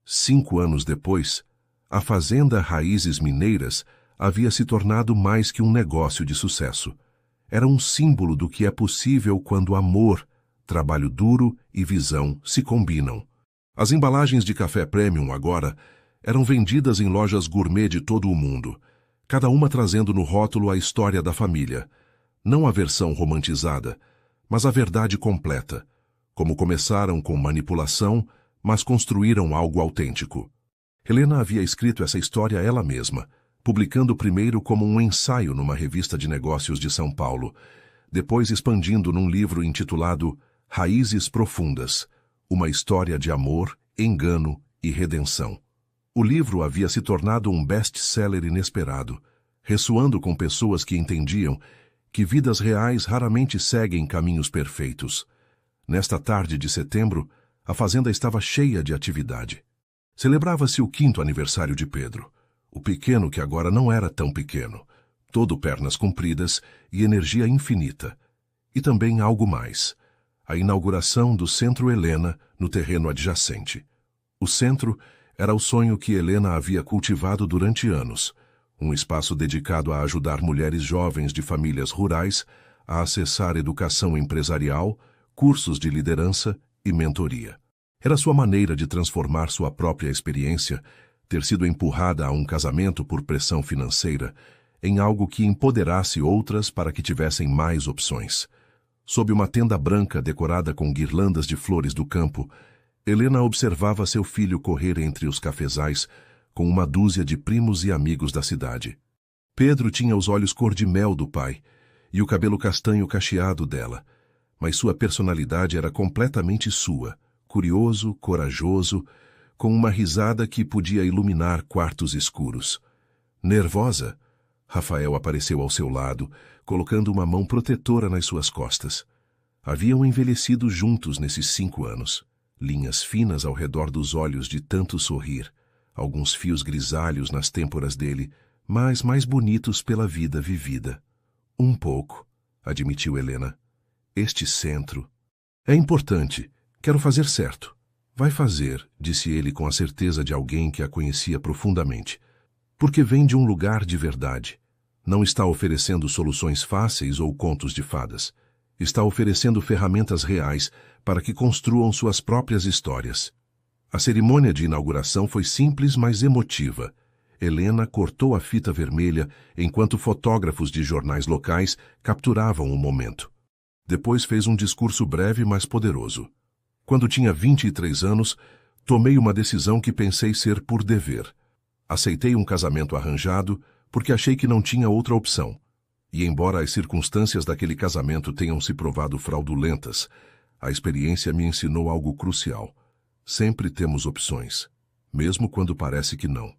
5 anos depois, a fazenda Raízes Mineiras havia se tornado mais que um negócio de sucesso. Era um símbolo do que é possível quando amor, trabalho duro e visão se combinam. As embalagens de café premium agora eram vendidas em lojas gourmet de todo o mundo, cada uma trazendo no rótulo a história da família. Não a versão romantizada, mas a verdade completa. Como começaram com manipulação, mas construíram algo autêntico. Helena havia escrito essa história ela mesma, publicando primeiro como um ensaio numa revista de negócios de São Paulo, depois expandindo num livro intitulado Raízes Profundas, uma história de amor, engano e redenção. O livro havia se tornado um best-seller inesperado, ressoando com pessoas que entendiam que vidas reais raramente seguem caminhos perfeitos. Nesta tarde de setembro, a fazenda estava cheia de atividade. Celebrava-se o 5º aniversário de Pedro, o pequeno que agora não era tão pequeno, todo pernas compridas e energia infinita. E também algo mais, a inauguração do Centro Helena no terreno adjacente. O centro era o sonho que Helena havia cultivado durante anos, um espaço dedicado a ajudar mulheres jovens de famílias rurais a acessar educação empresarial, cursos de liderança e mentoria. Era sua maneira de transformar sua própria experiência, ter sido empurrada a um casamento por pressão financeira, em algo que empoderasse outras para que tivessem mais opções. Sob uma tenda branca decorada com guirlandas de flores do campo, Helena observava seu filho correr entre os cafezais com uma dúzia de primos e amigos da cidade. Pedro tinha os olhos cor-de-mel do pai e o cabelo castanho cacheado dela, mas sua personalidade era completamente sua, curioso, corajoso, com uma risada que podia iluminar quartos escuros. Nervosa, Rafael apareceu ao seu lado, colocando uma mão protetora nas suas costas. Haviam envelhecido juntos nesses 5 anos. Linhas finas ao redor dos olhos de tanto sorrir, alguns fios grisalhos nas têmporas dele, mas mais bonitos pela vida vivida. Um pouco, admitiu Helena. Este centro. É importante. Quero fazer certo. Vai fazer, disse ele com a certeza de alguém que a conhecia profundamente. Porque vem de um lugar de verdade. Não está oferecendo soluções fáceis ou contos de fadas. Está oferecendo ferramentas reais para que construam suas próprias histórias. A cerimônia de inauguração foi simples, mas emotiva. Helena cortou a fita vermelha enquanto fotógrafos de jornais locais capturavam o momento. Depois fez um discurso breve, mas poderoso. Quando tinha 23 anos, tomei uma decisão que pensei ser por dever. Aceitei um casamento arranjado porque achei que não tinha outra opção. E embora as circunstâncias daquele casamento tenham se provado fraudulentas, a experiência me ensinou algo crucial. Sempre temos opções, mesmo quando parece que não.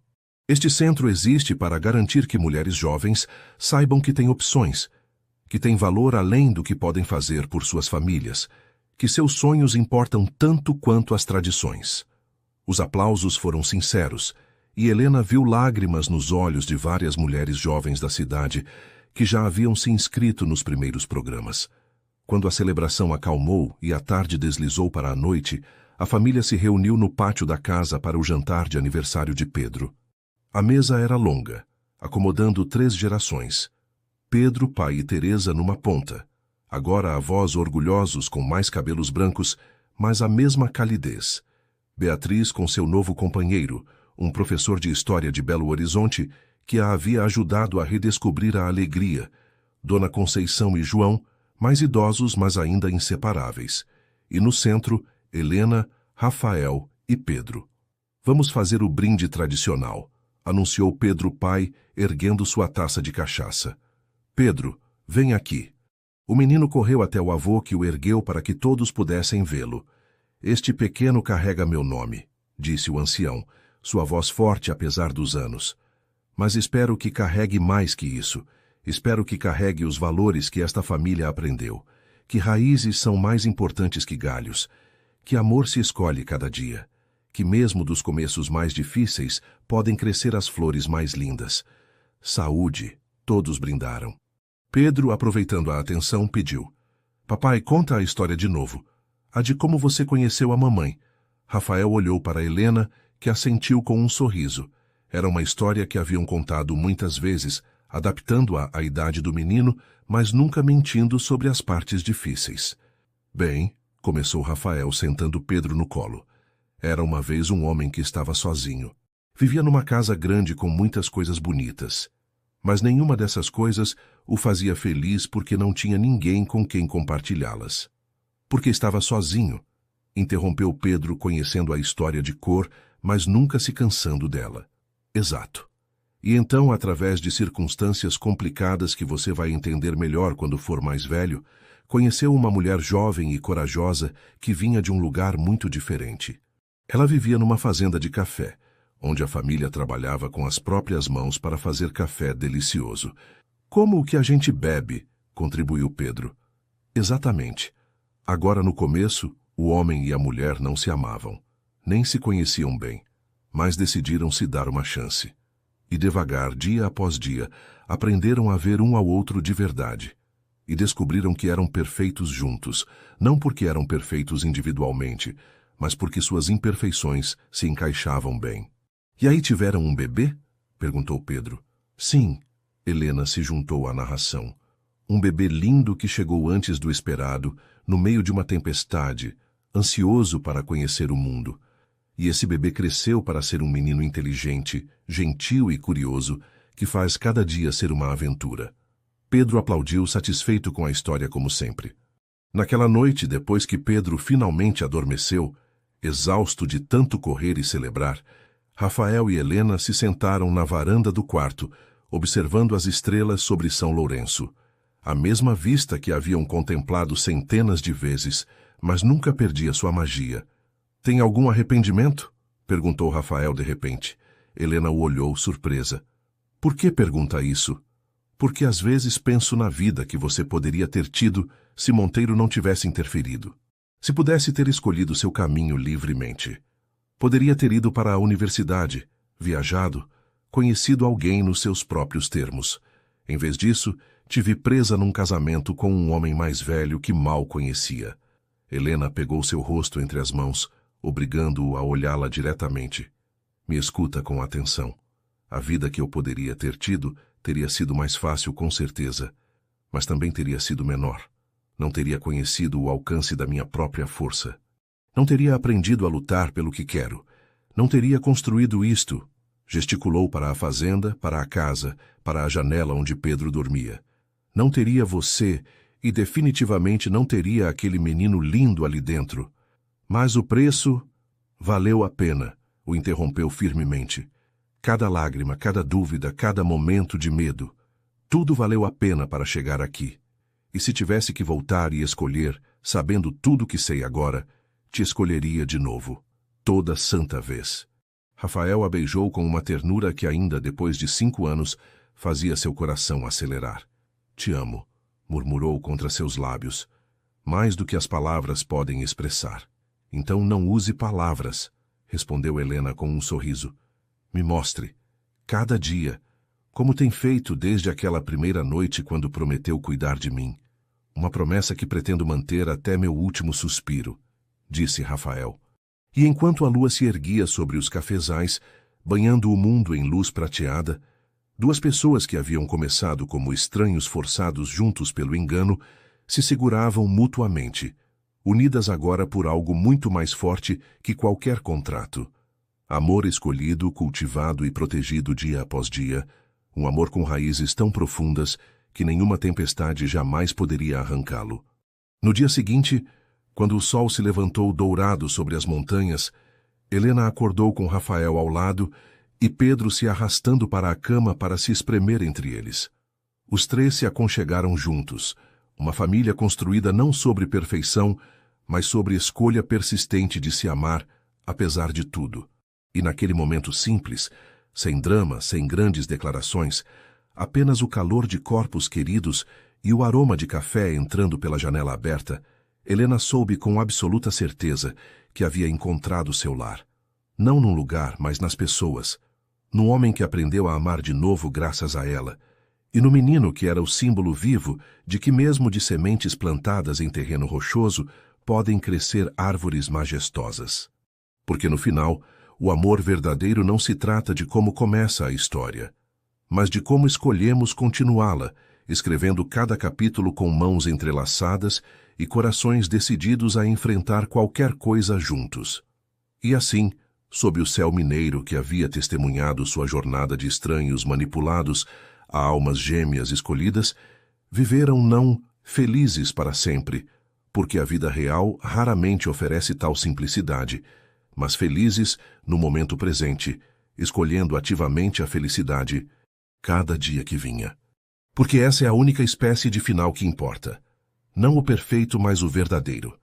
Este centro existe para garantir que mulheres jovens saibam que têm opções, que têm valor além do que podem fazer por suas famílias, que seus sonhos importam tanto quanto as tradições. Os aplausos foram sinceros, e Helena viu lágrimas nos olhos de várias mulheres jovens da cidade que já haviam se inscrito nos primeiros programas. Quando a celebração acalmou e a tarde deslizou para a noite, a família se reuniu no pátio da casa para o jantar de aniversário de Pedro. A mesa era longa, acomodando 3 gerações. Pedro, pai e Teresa numa ponta. Agora avós orgulhosos com mais cabelos brancos, mas a mesma calidez. Beatriz com seu novo companheiro, um professor de história de Belo Horizonte, que a havia ajudado a redescobrir a alegria. Dona Conceição e João, mais idosos, mas ainda inseparáveis. E no centro, Helena, Rafael e Pedro. Vamos fazer o brinde tradicional, anunciou Pedro pai, erguendo sua taça de cachaça. Pedro, vem aqui. O menino correu até o avô, que o ergueu para que todos pudessem vê-lo. Este pequeno carrega meu nome, disse o ancião, sua voz forte apesar dos anos. Mas espero que carregue mais que isso. Espero que carregue os valores que esta família aprendeu, que raízes são mais importantes que galhos, que amor se escolhe cada dia, que mesmo dos começos mais difíceis podem crescer as flores mais lindas. Saúde, todos brindaram. Pedro, aproveitando a atenção, pediu: Papai, conta a história de novo. A de como você conheceu a mamãe. Rafael olhou para Helena, que assentiu com um sorriso. Era uma história que haviam contado muitas vezes, adaptando-a à idade do menino, mas nunca mentindo sobre as partes difíceis. Bem, começou Rafael sentando Pedro no colo. Era uma vez um homem que estava sozinho. Vivia numa casa grande com muitas coisas bonitas. Mas nenhuma dessas coisas o fazia feliz porque não tinha ninguém com quem compartilhá-las. Porque estava sozinho, interrompeu Pedro, conhecendo a história de cor, mas nunca se cansando dela. Exato. E então, através de circunstâncias complicadas que você vai entender melhor quando for mais velho, conheceu uma mulher jovem e corajosa que vinha de um lugar muito diferente. Ela vivia numa fazenda de café, onde a família trabalhava com as próprias mãos para fazer café delicioso. Como o que a gente bebe, contribuiu Pedro. Exatamente. Agora, no começo, o homem e a mulher não se amavam, nem se conheciam bem, mas decidiram se dar uma chance. E devagar, dia após dia, aprenderam a ver um ao outro de verdade. E descobriram que eram perfeitos juntos, não porque eram perfeitos individualmente, mas porque suas imperfeições se encaixavam bem. E aí tiveram um bebê? Perguntou Pedro. Sim, Helena se juntou à narração. Um bebê lindo que chegou antes do esperado, no meio de uma tempestade, ansioso para conhecer o mundo. E esse bebê cresceu para ser um menino inteligente, gentil e curioso, que faz cada dia ser uma aventura. Pedro aplaudiu, satisfeito com a história como sempre. Naquela noite, depois que Pedro finalmente adormeceu, exausto de tanto correr e celebrar, Rafael e Helena se sentaram na varanda do quarto, observando as estrelas sobre São Lourenço. A mesma vista que haviam contemplado centenas de vezes, mas nunca perdia sua magia. Tem algum arrependimento? Perguntou Rafael de repente. Helena o olhou, surpresa. Por que pergunta isso? Porque às vezes penso na vida que você poderia ter tido se Monteiro não tivesse interferido. Se pudesse ter escolhido seu caminho livremente. Poderia ter ido para a universidade, viajado, conhecido alguém nos seus próprios termos. Em vez disso, te vi presa num casamento com um homem mais velho que mal conhecia. Helena pegou seu rosto entre as mãos, obrigando-o a olhá-la diretamente. Me escuta com atenção. A vida que eu poderia ter tido teria sido mais fácil, com certeza, mas também teria sido menor. Não teria conhecido o alcance da minha própria força. Não teria aprendido a lutar pelo que quero. Não teria construído isto. Gesticulou para a fazenda, para a casa, para a janela onde Pedro dormia. Não teria você e definitivamente não teria aquele menino lindo ali dentro. Mas o preço valeu a pena, o interrompeu firmemente. Cada lágrima, cada dúvida, cada momento de medo. Tudo valeu a pena para chegar aqui. E se tivesse que voltar e escolher, sabendo tudo que sei agora, te escolheria de novo. Toda santa vez. Rafael a beijou com uma ternura que ainda depois de 5 anos fazia seu coração acelerar. Te amo, murmurou contra seus lábios. Mais do que as palavras podem expressar. Então não use palavras, respondeu Helena com um sorriso. Me mostre, cada dia, como tem feito desde aquela primeira noite quando prometeu cuidar de mim. Uma promessa que pretendo manter até meu último suspiro, disse Rafael. E enquanto a lua se erguia sobre os cafezais, banhando o mundo em luz prateada, 2 pessoas que haviam começado como estranhos forçados juntos pelo engano, se seguravam mutuamente, unidas agora por algo muito mais forte que qualquer contrato. Amor escolhido, cultivado e protegido dia após dia, um amor com raízes tão profundas que nenhuma tempestade jamais poderia arrancá-lo. No dia seguinte, quando o sol se levantou dourado sobre as montanhas, Helena acordou com Rafael ao lado e Pedro se arrastando para a cama para se espremer entre eles. Os 3 se aconchegaram juntos, uma família construída não sobre perfeição, mas sobre escolha persistente de se amar, apesar de tudo. E naquele momento simples, sem drama, sem grandes declarações, apenas o calor de corpos queridos e o aroma de café entrando pela janela aberta, Helena soube com absoluta certeza que havia encontrado seu lar. Não num lugar, mas nas pessoas. No homem que aprendeu a amar de novo graças a ela, e no menino que era o símbolo vivo de que mesmo de sementes plantadas em terreno rochoso podem crescer árvores majestosas. Porque no final, o amor verdadeiro não se trata de como começa a história, mas de como escolhemos continuá-la, escrevendo cada capítulo com mãos entrelaçadas e corações decididos a enfrentar qualquer coisa juntos. E assim, sob o céu mineiro que havia testemunhado sua jornada de estranhos manipulados a almas gêmeas escolhidas, viveram não felizes para sempre, porque a vida real raramente oferece tal simplicidade, mas felizes no momento presente, escolhendo ativamente a felicidade cada dia que vinha. Porque essa é a única espécie de final que importa. Não o perfeito, mas o verdadeiro.